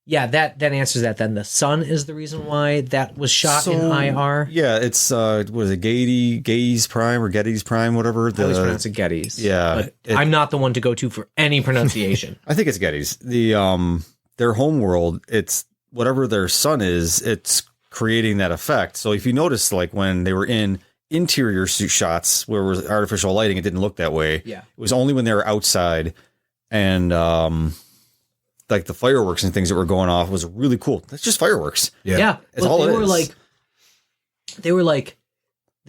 yeah, that answers that. Then the sun is the reason why that was shot in IR. Yeah, it's what is it, Getty's Prime or Getty's Prime, whatever. I always pronounce it Getty's. Yeah, but I'm not the one to go to for any pronunciation. I think it's Getty's. Their home world, it's whatever their sun is, it's creating that effect. So if you notice, like when they were in interior shots where it was artificial lighting, it didn't look that way. Yeah, it was only when they were outside and like the fireworks and things that were going off was really cool. That's just fireworks. Yeah. It's all it is. They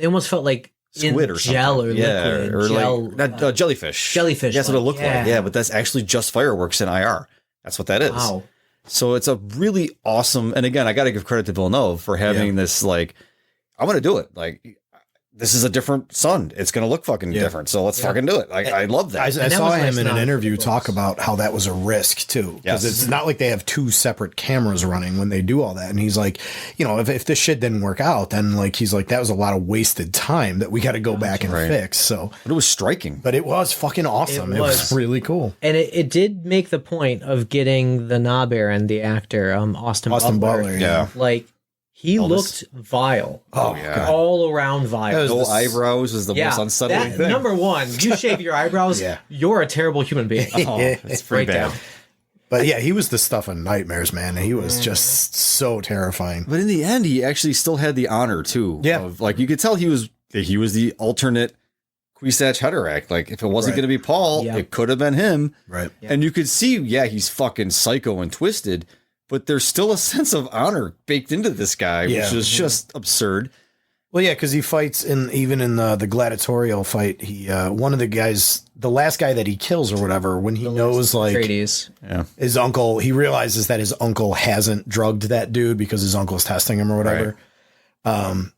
almost felt like squid or gel something. or liquid. Or gel, like jellyfish. Jellyfish. That's what it looked like. Yeah, but that's actually just fireworks in IR. That's what that is. Wow. So it's a really awesome, and again, I got to give credit to Villeneuve for having this, like, I'm going to do it. Like, this is a different sun. It's going to look fucking different. So let's fucking do it. I love that. I saw him in an interview talk about how that was a risk too. Because it's not like they have two separate cameras running when they do all that. And he's like, if this shit didn't work out, then like, he's like, that was a lot of wasted time that we got to go back and fix. So, but it was striking. But it was fucking awesome. It was really cool. And it did make the point of getting the Naber and the actor, Austin Butler. Yeah. Like, he looked vile. Oh, yeah. All around vile. No eyebrows was the most unsettling thing. Number one, you shave your eyebrows, you're a terrible human being. It's pretty bad. Down. But yeah, he was the stuff of nightmares, man. And he was just so terrifying. But in the end, he actually still had the honor, too. Yeah. Of, like, you could tell he was the alternate Kwisatz Haderach. Like, if it wasn't going to be Paul, it could have been him. Right. Yeah. And you could see, he's fucking psycho and twisted, but there's still a sense of honor baked into this guy, which is just absurd. Well, yeah, because he fights even in the gladiatorial fight. He one of the guys, the last guy that he kills or whatever, when he knows like his uncle, he realizes that his uncle hasn't drugged that dude because his uncle's testing him or whatever. Right.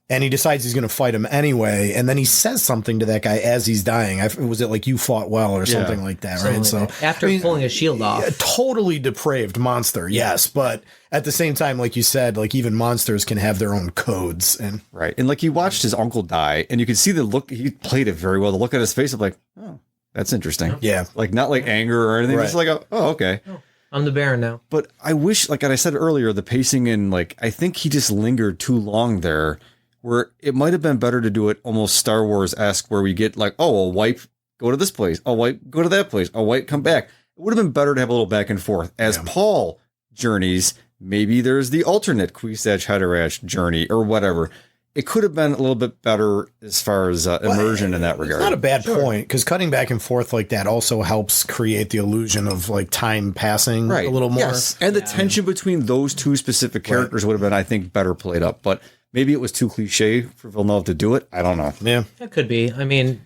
And he decides he's going to fight him anyway. And then he says something to that guy as he's dying. Was it like, you fought well or something like that, right? So after pulling his shield off. A totally depraved monster, yes. But at the same time, like you said, like even monsters can have their own codes. And and like he watched his uncle die and you could see the look, he played it very well. The look on his face of like, oh, that's interesting. Yeah. Like not like anger or anything. Just like, oh, okay. I'm the Baron now. But I wish, like I said earlier, the pacing and like, I think he just lingered too long there where it might have been better to do it almost Star Wars-esque where we get like, oh, a wipe, go to this place. A wipe, go to that place. A wipe, come back. It would have been better to have a little back and forth. As Paul journeys, maybe there's the alternate Kwisatz Haderach journey or whatever. It could have been a little bit better as far as immersion in that regard. It's not a bad point because cutting back and forth like that also helps create the illusion of like time passing a little more. Yes, and the tension between those two specific characters would have been, I think, better played up. But maybe it was too cliche for Villeneuve to do it. I don't know. Yeah, that could be. I mean,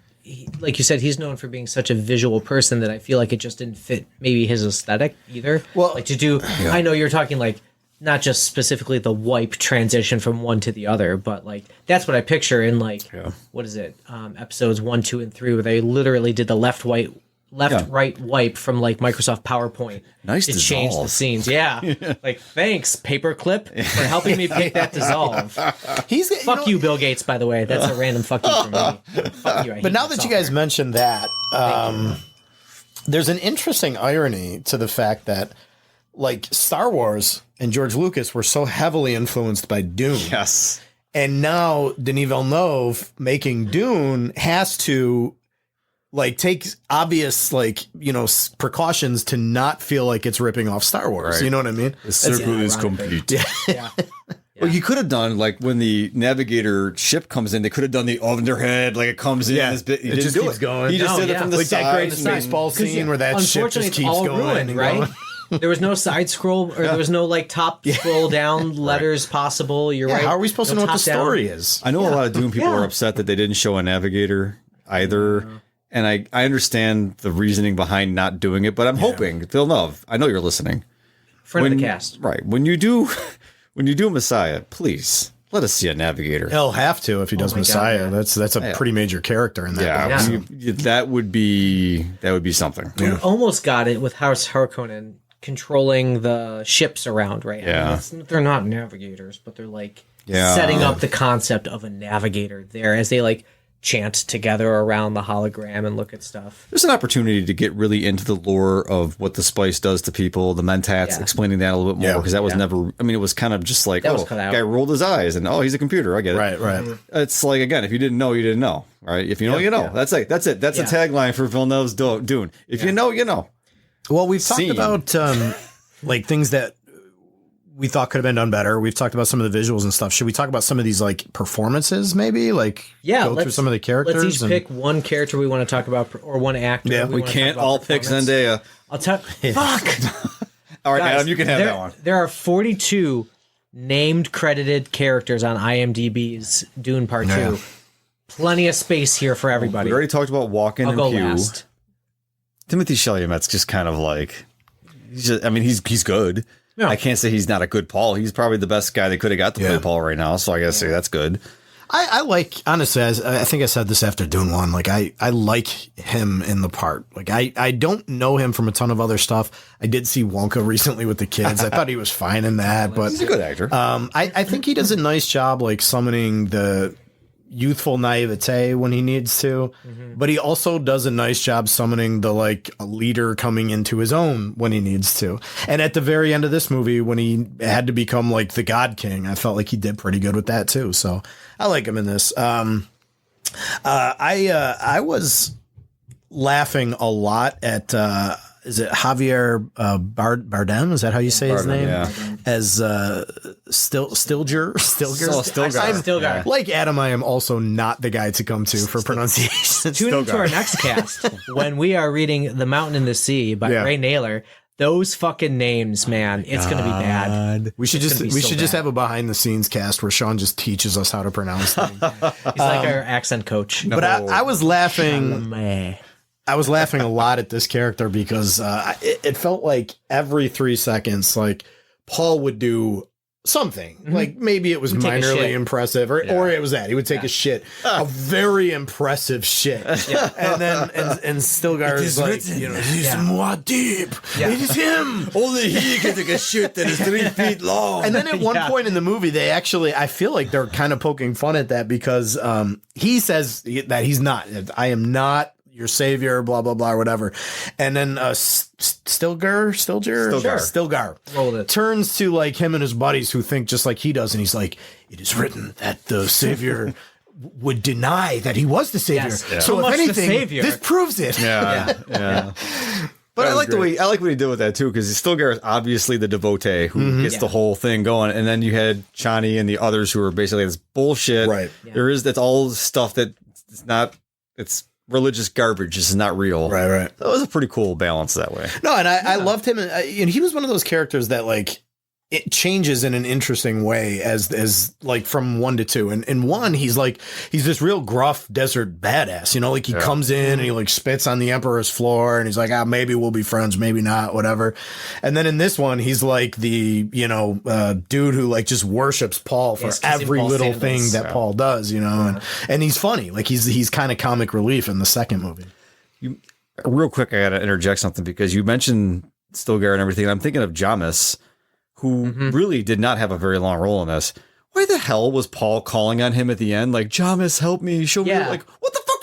like you said, he's known for being such a visual person that I feel like it just didn't fit maybe his aesthetic either. Well, like to do, I know you're talking like, not just specifically the wipe transition from one to the other, but like that's what I picture in like what is it? Episodes 1, 2, and 3, where they literally did the left right wipe from like Microsoft PowerPoint to change the scenes. Like thanks, Paperclip, for helping me pick that dissolve. Fuck you, Bill Gates. By the way, that's a random fuck you for me. Fuck you. But now that you guys mentioned that, there's an interesting irony to the fact that like Star Wars and George Lucas were so heavily influenced by Dune. Yes. And now Denis Villeneuve making Dune has to like take obvious, like, precautions to not feel like it's ripping off Star Wars. Right. You know what I mean? The circle is complete. Yeah. Well, you could have done like when the navigator ship comes in, they could have done the underhead, like it comes in. This bit, it just keeps going. He just did it from the like side. That great Spaceball scene where that ship just keeps going. Ruined, right? There was no side scroll, or there was no like top scroll down letters possible. You're right. How are we supposed to know what the story is? I know a lot of Dune people are upset that they didn't show a navigator either. And I understand the reasoning behind not doing it, but I'm hoping, Villeneuve, I know you're listening. Friend of the cast. Right. When you do Messiah, please let us see a navigator. He'll have to if he does Messiah. God, that's a pretty major character in that. Yeah, that would be something. We almost got it with House Harkonnen controlling the ships around, right? Yeah. I mean, they're not navigators, but they're like setting up the concept of a navigator there as they like chant together around the hologram and look at stuff. There's an opportunity to get really into the lore of what the spice does to people, the mentats, explaining that a little bit more, because that was never, I mean, it was kind of just like, guy rolled his eyes and, he's a computer. I get it. Right. It's like, again, if you didn't know, you didn't know, right? If you know, you know. That's it. That's a tagline for Villeneuve's Dune. If you know, you know. Well, we've talked about like things that we thought could have been done better. We've talked about some of the visuals and stuff. Should we talk about some of these like performances, maybe? Like, go through some of the characters. Let's each pick one character we want to talk about, or one actor. Yeah, we can't all pick Zendaya. I'll tell. Fuck. All right, Guys, Adam, you can have that one. There are 42 named credited characters on IMDb's Dune Part 2. Plenty of space here for everybody. We already talked about Walken and Q. Last. Timothy Chalamet's just kind of like, he's good. Yeah. I can't say he's not a good Paul. He's probably the best guy they could have got to play Paul right now. So I gotta say that's good. I like, honestly, I think I said this after Dune 1. Like, I like him in the part. Like, I don't know him from a ton of other stuff. I did see Wonka recently with the kids. I thought he was fine in that, but he's a good actor. I think he does a nice job, like summoning the youthful naivete when he needs to, but he also does a nice job summoning the like a leader coming into his own when he needs to. And at the very end of this movie, when he had to become like the God King, I felt like he did pretty good with that too. So I like him in this. I was laughing a lot at is it Javier Bardem? Is that how you say his name? Yeah. As Stilgar. Stilgar. Like Adam, I am also not the guy to come to for pronunciation. Tune into our next cast when we are reading The Mountain and the Sea by Ray Naylor. Those fucking names, man, it's going to be bad. We should just have a behind the scenes cast where Sean just teaches us how to pronounce them. He's like our accent coach. But I was laughing. I was laughing a lot at this character because it felt like every 3 seconds, like Paul would do something. Like maybe it was minorly impressive, or it was that he would take a shit, a very impressive shit, and then and Stilgar is like, he's Muad'Dib. It is him. Only he can take a shit that is 3 feet long. And then at one point in the movie, they actually, I feel like they're kind of poking fun at that because he says that he's not. I am not your savior, blah, blah, blah, or whatever. And then Stilgar turns to like him and his buddies who think just like he does. And he's like, it is written that the savior would deny that he was the savior. Yes. Yeah. So if anything, this proves it. Yeah. But I like the way what he did with that too, because Stilgar is obviously the devotee who gets the whole thing going, and then you had Chani and the others who are basically this bullshit. Right. Yeah. That's all stuff that it's religious garbage. This is not real. Right. That was a pretty cool balance that way. No, and I loved him, and he was one of those characters that like it changes in an interesting way as like from 1 to 2. And in 1, he's this real gruff desert badass, like he comes in and he like spits on the emperor's floor and he's like, maybe we'll be friends, maybe not, whatever. And then in this one, he's like the, dude who like just worships Paul for every little thing that Paul does, and he's funny. Like he's kind of comic relief in the second movie. Real quick, I got to interject something because you mentioned Stilgar and everything. And I'm thinking of Jamis, who really did not have a very long role in this. Why the hell was Paul calling on him at the end? Like, Jamis, help me, show me. Like, what the fuck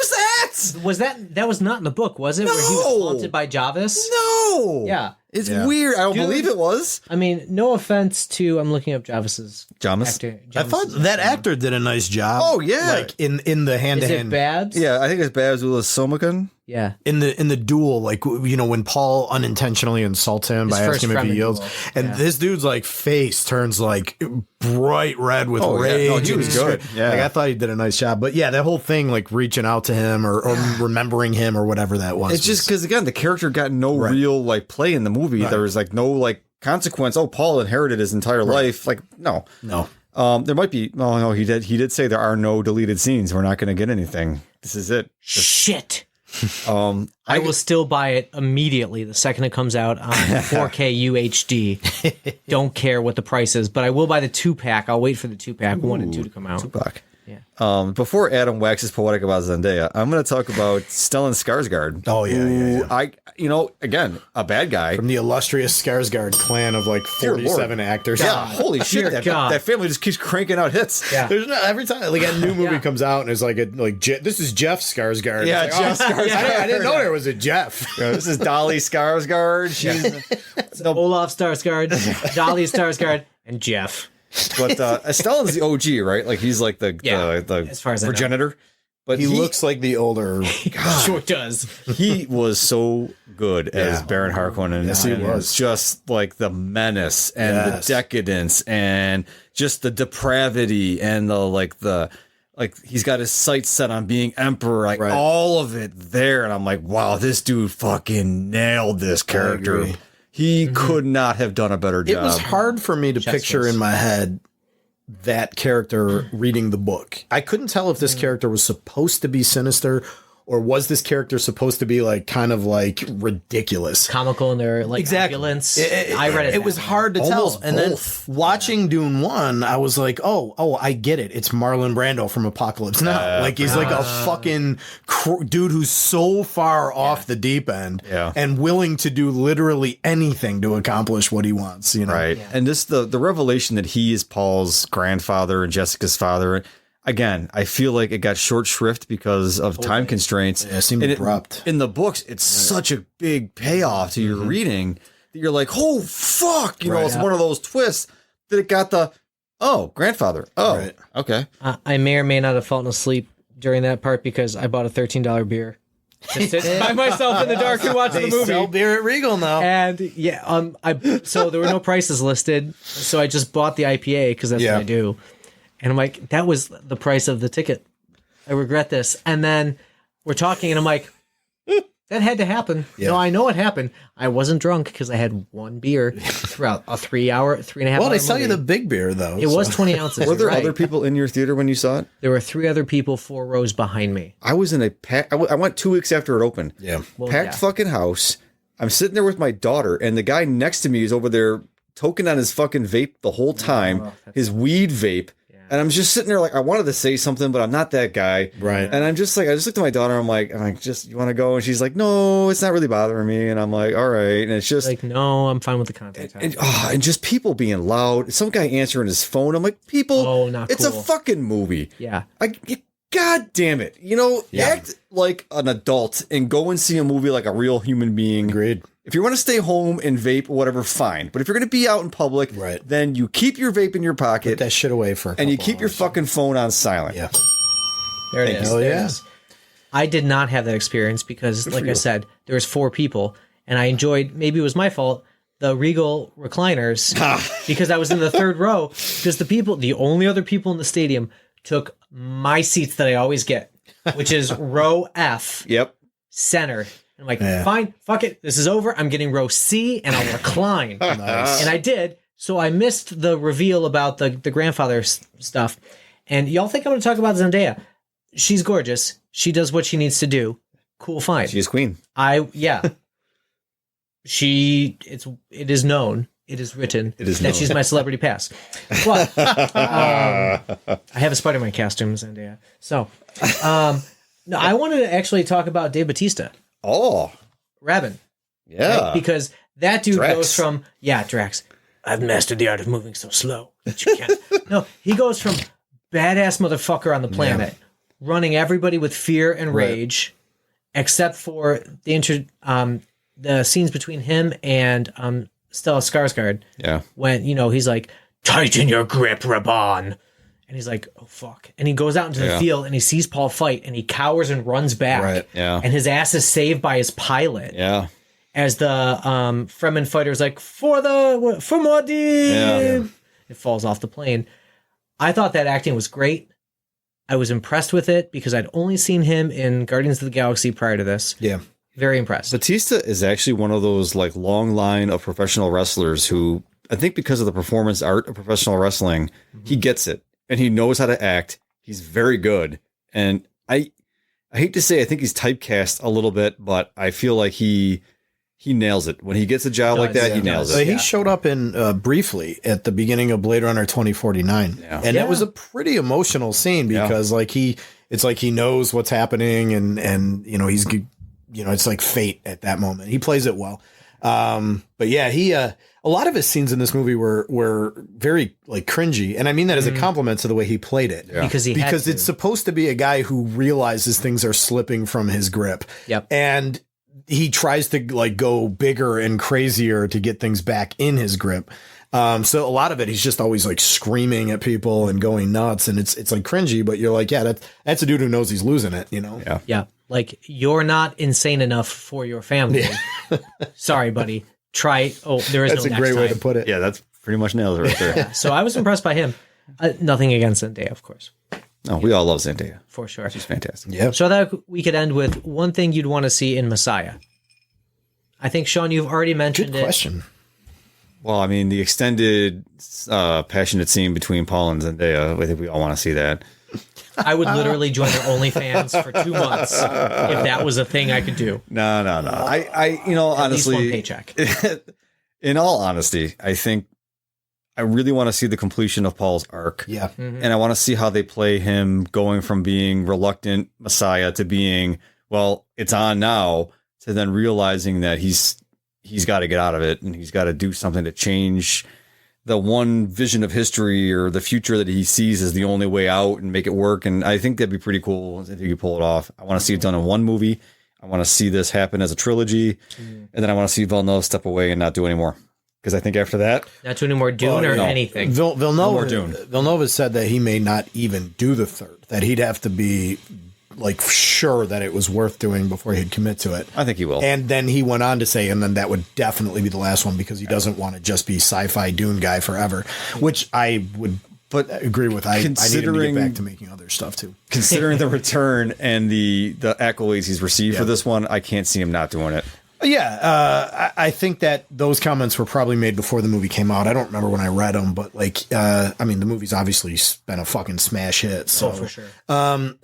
was that? That was not in the book, was it? No. Where he was haunted by Javis? No. Yeah. It's weird. I don't believe it was. I mean, no offense to, I'm looking up Javis. Jamis? I thought that actor did a nice job. Oh, yeah. Like in the hand-to-hand. Is it Babs? Yeah, I think it's Babs with a Somakan. Yeah. In the duel, like, when Paul unintentionally insults him by asking him if he yields, and this dude's like face turns like bright red with rage. Yeah. No, he was good. Yeah. Like, I thought he did a nice job. But yeah, that whole thing, like reaching out to him or remembering him or whatever that was. It's just because, again, the character got no real like play in the movie. Right. There was like no like consequence. Oh, Paul inherited his entire life. Like, no. There might be. Oh no, he did say there are no deleted scenes. We're not going to get anything. This is it. Shit. I will still buy it immediately the second it comes out on 4K UHD. Don't care what the price is, but I will buy the 2-pack. I'll wait for the 2-pack, 1 and 2 to come out. 2-pack. Yeah. Before Adam waxes poetic about Zendaya, I'm going to talk about Stellan Skarsgård. Oh, yeah. Again, a bad guy. From the illustrious Skarsgård clan of like 47 actors. Yeah, holy shit. That family just keeps cranking out hits. Yeah. There's every time like a new movie comes out and it's like this is Jeff Skarsgård. Yeah, like, Jeff Skarsgård. I didn't know there was a Jeff. This is Dolly Skarsgård. She's Olaf Skarsgård, Dolly Skarsgård, and Jeff. But Stellan's the OG, right? Like he's like the as far as progenitor. But he looks like the older. Sure does. He was so good as Baron Harkonnen. Yes, he was. Just like the menace and the decadence and just the depravity and the he's got his sights set on being emperor, like all of it there. And I'm like, wow, this dude fucking nailed this character. He could not have done a better job. It was hard for me to picture in my head that character reading the book. I couldn't tell if this character was supposed to be sinister or was this character supposed to be like kind of like ridiculous, comical in their like opulence. I read it. It was hard to tell. And then watching Dune 1, I was like, oh, I get it. It's Marlon Brando from Apocalypse Now. Like he's like a fucking dude who's so far off the deep end and willing to do literally anything to accomplish what he wants. You know, right? Yeah. And this the revelation that he is Paul's grandfather and Jessica's father. Again, I feel like it got short shrift because of time constraints. Yeah, it seemed abrupt. In the books, it's such a big payoff to your reading that you're like, oh, fuck. You know, it's one of those twists that it got the, grandfather. Oh, okay. I may or may not have fallen asleep during that part because I bought a $13 beer. To sit by myself in the dark and watch the movie. They sell beer at Regal now. And so there were no prices listed. So I just bought the IPA because that's what I do. And I'm like, that was the price of the ticket. I regret this. And then we're talking, and I'm like, that had to happen. Yeah. No, I know it happened. I wasn't drunk because I had one beer throughout a 3.5 hour Well, they sell you the big beer, though. It was 20 ounces. Were there other people in your theater when you saw it? There were 3 other people 4 rows behind me. I was in a packed... I went 2 weeks after it opened. Yeah. Packed fucking house. I'm sitting there with my daughter, and the guy next to me is over there toking on his fucking vape the whole time. His weed vape. And I'm just sitting there like, I wanted to say something, but I'm not that guy. Right. And I'm just like, I just looked at my daughter. I'm like, just, you want to go? And she's like, no, it's not really bothering me. And I'm like, all right. And it's just like, no, I'm fine with the content. And just people being loud. Some guy answering his phone. I'm like, people, it's a fucking movie. Yeah. God damn it. You know, act like an adult and go and see a movie like a real human being. Agreed. If you want to stay home and vape or whatever, fine. But if you're going to be out in public, then you keep your vape in your pocket. Put that shit away for a and you keep your fucking phone on silent. Yeah. There it is. Oh, yeah. I did not have that experience because, like I said, there was 4 people. And I enjoyed, maybe it was my fault, the Regal recliners because I was in the 3rd row. Because the only other people in the stadium took my seats that I always get, which is row F. Yep. Center. I'm like, fine, fuck it. This is over. I'm getting row C and I'll recline. Nice. And I did. So I missed the reveal about the grandfather stuff. And y'all think I'm going to talk about Zendaya. She's gorgeous. She does what she needs to do. Cool, fine. She's queen. It is known. It is written that she's my celebrity pass. But I have a Spider-Man costume, Zendaya. So, no, I wanted to actually talk about Dave Bautista. Oh, Rabin. Yeah. Right? Because that dude goes from, Drax, I've mastered the art of moving so slow that you can't. No, he goes from badass motherfucker on the planet, running everybody with fear and rage, except for the scenes between him and Stellan Skarsgård. Yeah. When, he's like, tighten your grip, Raban. And he's like, oh, fuck. And he goes out into the field and he sees Paul fight and he cowers and runs back. Right. Yeah. And his ass is saved by his pilot. Yeah. As the Fremen fighter's like, for Modi. Yeah. It falls off the plane. I thought that acting was great. I was impressed with it because I'd only seen him in Guardians of the Galaxy prior to this. Yeah. Very impressed. Batista is actually one of those like long line of professional wrestlers who I think because of the performance art of professional wrestling, he gets it. And he knows how to act. He's very good. And I I hate to say, I think he's typecast a little bit, but I feel like he nails it. When he gets a job like that, he nails it. He showed up in briefly at the beginning of Blade Runner 2049. And that was a pretty emotional scene because it's like he knows what's happening and he's, it's like fate at that moment. He plays it well. But yeah, he, a lot of his scenes in this movie were very like cringy. And I mean that as a compliment to the way he played it. Yeah. Because it's supposed to be a guy who realizes things are slipping from his grip. Yep. And he tries to like go bigger and crazier to get things back in his grip. So a lot of it, he's just always like screaming at people and going nuts, and it's like cringy, but you're like, yeah, that's a dude who knows he's losing it, Yeah. Yeah. Like, you're not insane enough for your family. Yeah. Sorry, buddy. Try. Oh, there is that's no next a great way time. to put it. Yeah, that's pretty much nailed it right there. Yeah, so I was impressed by him. Nothing against Zendaya, of course. No, we all love Zendaya. For sure. She's fantastic. Yeah. So that we could end with one thing you'd want to see in Messiah. I think, Sean, you've already mentioned Good question. Well, I mean, the extended passionate scene between Paul and Zendaya, I think we all want to see that. I would literally join their OnlyFans for 2 months if that was a thing I could do. No. I honestly, at least one paycheck. In all honesty, I think I really want to see the completion of Paul's arc. Yeah. And I want to see how they play him going from being reluctant Messiah to being, well, it's on now, to then realizing that he's got to get out of it and he's got to do something to change the one vision of history or the future that he sees as the only way out and make it work. And I think that'd be pretty cool if you could pull it off. I want to see it done in one movie. I want to see this happen as a trilogy. And then I want to see Villeneuve step away and not do any more. Because I think after that... Not do any more Dune or anything. Villeneuve, no more Dune. Villeneuve has said that he may not even do the third. That he'd have to be like sure that it was worth doing before he'd commit to it. I think he will. And then he went on to say, and then that would definitely be the last one because he doesn't want to just be sci-fi Dune guy forever, which I would agree with. I need him to get back to making other stuff too. Considering the return and the accolades he's received for this one, I can't see him not doing it. Yeah, I think that those comments were probably made before the movie came out. I don't remember when I read them, but I mean, the movie's obviously been a fucking smash hit. So for sure. As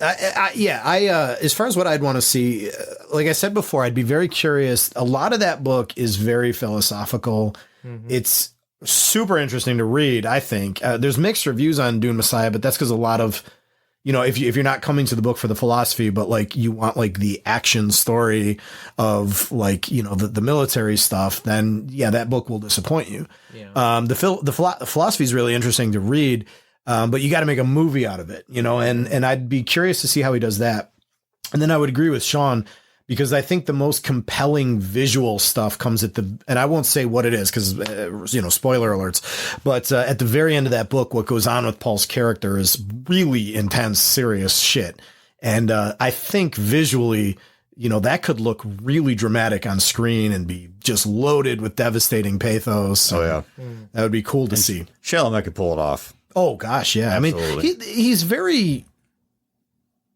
far as what I'd want to see, like I said before, I'd be very curious. A lot of that book is very philosophical. Mm-hmm. It's super interesting to read. I think there's mixed reviews on Dune Messiah, but that's because a lot of, if you're not coming to the book for the philosophy, but like you want like the action story of like, the military stuff, then yeah, that book will disappoint you. Yeah. The philosophy is really interesting to read, but you got to make a movie out of it, and I'd be curious to see how he does that. And then I would agree with Sean because I think the most compelling visual stuff comes and I won't say what it is because, spoiler alerts, but at the very end of that book, what goes on with Paul's character is really intense, serious shit. And I think visually, that could look really dramatic on screen and be just loaded with devastating pathos. Oh, yeah. That would be cool to see. Chalamet could pull it off. Oh, gosh, yeah. Absolutely. I mean,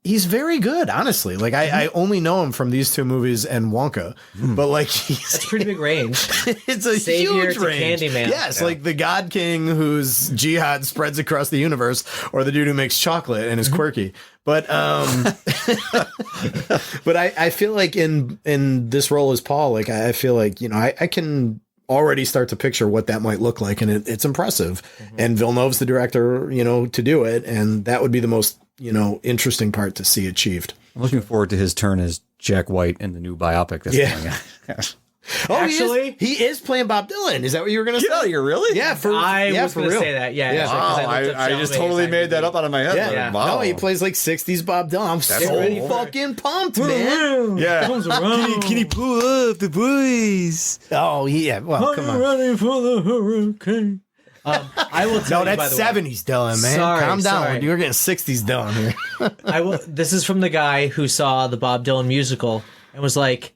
he's very good, honestly. Like I only know him from these two movies and Wonka, but like that's a pretty big range. It's a Savior huge to range. Candyman. Yes, like the God King whose jihad spreads across the universe, or the dude who makes chocolate and is quirky. But but I feel like in this role as Paul, like I feel like I can already start to picture what that might look like, and it's impressive. Mm-hmm. And Villeneuve's the director, to do it, and that would be the most interesting part to see achieved. I'm looking forward to his turn as Jack White in the new biopic that's coming out. Oh, actually, he is playing Bob Dylan. Is that what you were going to say? Yeah, you're really? Yeah, I was going to say that. Yeah. Wow, I just totally made that up out of my head. Yeah. Wow. No, he plays like 60s Bob Dylan. I'm so fucking pumped, man. Yeah. Can you pull up the boys? Oh, yeah. Well, come on. Ready for the hurricane. I will tell you, that's 70s Dylan, man. Calm down. You're getting 60s Dylan here. This is from the guy who saw the Bob Dylan musical and was like,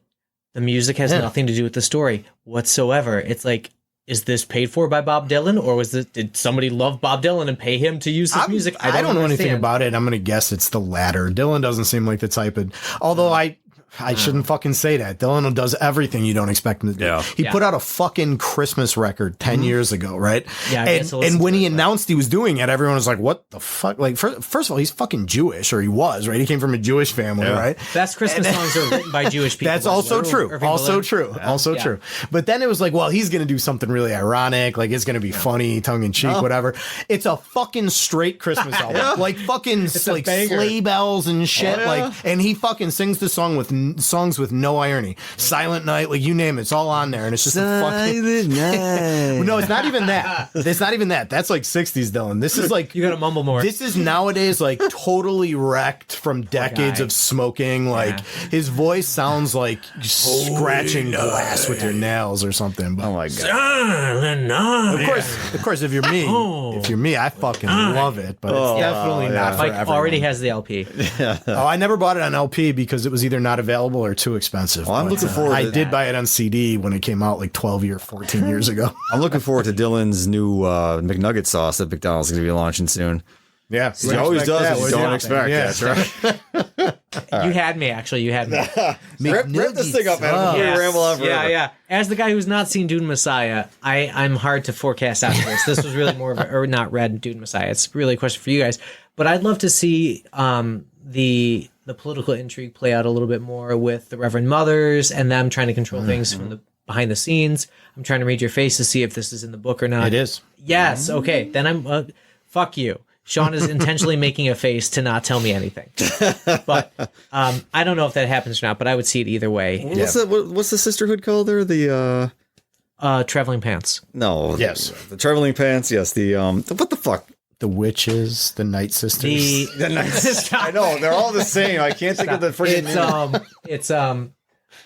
the music has nothing to do with the story whatsoever. It's like, is this paid for by Bob Dylan, or did somebody love Bob Dylan and pay him to use his music? I don't know anything about it. I'm going to guess it's the latter. Dylan doesn't seem like the type of, although I I shouldn't fucking say that. Dylan does everything you don't expect him to do. Yeah. He put out a fucking Christmas record 10 years ago, right? Yeah, I guess and when he announced he was doing it, everyone was like, what the fuck? Like, first of all, he's fucking Jewish, or he was, right? He came from a Jewish family, right? Best Christmas songs are written by Jewish people. That's also true. Also true. Also Yeah. true. But then it was like, well, he's going to do something really ironic. Like, it's going to be funny, tongue in cheek, whatever. It's a fucking straight Christmas album. Like, fucking like sleigh bells and shit. Like, and he fucking sings the song with songs with no irony. Silent Night, like you name it, it's all on there, and it's just a fucking Night. No, it's not even that. It's not even that. That's like 60s, Dylan. This is like You gotta mumble more. This is nowadays like totally wrecked from decades of smoking. Like his voice sounds like scratching glass with your nails or something. But Oh my god. of course, if you're me, I fucking love it. But it's definitely not for Mike everyone. already has the LP. I never bought it on LP because it was either not available or too expensive. I'm looking forward I to did buy it on CD when it came out like 14 years ago. I'm looking forward to Dylan's new McNugget sauce that McDonald's is going to be launching soon. Yeah, He always does what you don't expect. Yeah. That's right. You had me, actually. You had me. Rip this thing up, Adam. Before you ramble on forever. Yeah. As the guy who's not seen Dune Messiah, I'm hard to forecast after this. This was really more of a, or not read Dune Messiah. It's really a question for you guys. But I'd love to see the political intrigue play out a little bit more with the Reverend Mothers and them trying to control things from the behind the scenes. I'm trying to read your face to see if this is in the book or not. It is. Yes. Okay. Then I'm fuck you. Sean is intentionally making a face to not tell me anything. But I don't know if that happens or not, but I would see it either way. What's the sisterhood called there? The Traveling Pants. no. Yes. The traveling pants. Yes. The what the fuck? The witches, the Night Sisters. The nice. I know they're all the same. I can't think of the freaking name.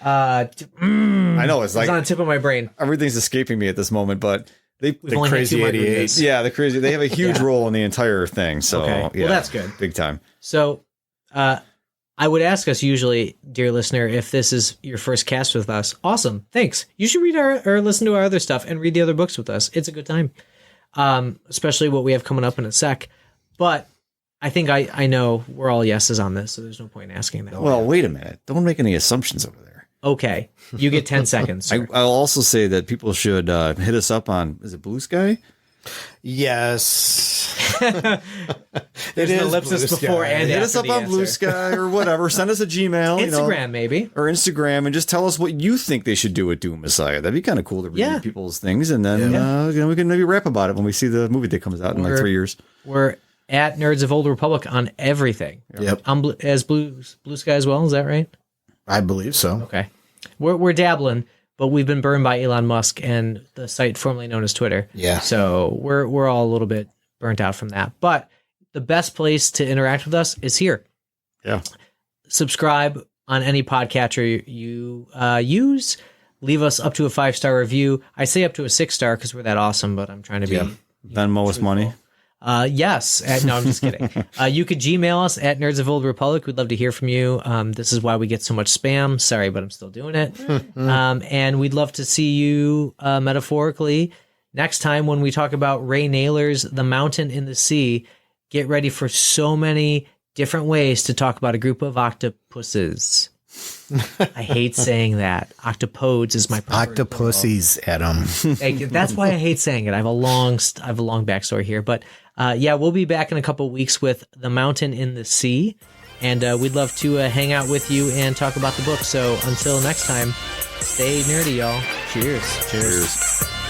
I know it's like it's on the tip of my brain. everything's escaping me at this moment, but We've The only had Crazy 2 88. margaritas. yeah, the crazy. They have a huge role in the entire thing. So Okay. Well, yeah, that's good. big time. So, I would ask us usually, dear listener, if this is your first cast with us. Awesome, thanks. You should read or listen to our other stuff and read the other books with us. It's a good time, especially what we have coming up in a sec. But I think I know we're all yeses on this, so there's no point in asking that. Well, wait a minute. Don't make any assumptions over there. Okay, you get 10 seconds. Sir. I'll also say that people should hit us up on, is it Blue Sky? Yes. There's an ellipsis Blue Sky. before and Hit after us up the on Blue answer. Sky or whatever. Send us a Gmail. Instagram, maybe. Or Instagram, and just tell us what you think they should do with Doom Messiah. That'd be kind of cool to read people's things, and then we can maybe rap about it when we see the movie that comes out in like 3 years. We're at Nerds of Old Republic on everything. Yep. I'm as Blue Sky as well. Is that right? I believe so. Okay. We're dabbling, but we've been burned by Elon Musk and the site formerly known as Twitter. Yeah. So we're all a little bit burnt out from that. But the best place to interact with us is here. Yeah. Subscribe on any podcatcher you use. Leave us up to a 5-star review. I say up to a 6-star because we're that awesome, but I'm trying to be Venmo us money. Yes. No, I'm just kidding. You could Gmail us at Nerds of Old Republic. We'd love to hear from you. This is why we get so much spam. Sorry, but I'm still doing it. And we'd love to see you metaphorically next time when we talk about Ray Naylor's The Mountain in the Sea. Get ready for so many different ways to talk about a group of octopuses. I hate saying that. Octopodes is my preferred Octopussies, Adam. Thank you. That's why I hate saying it. I have a long backstory here, but we'll be back in a couple of weeks with The Mountain in the Sea, and we'd love to hang out with you and talk about the book. So until next time, stay nerdy, y'all. Cheers. Cheers.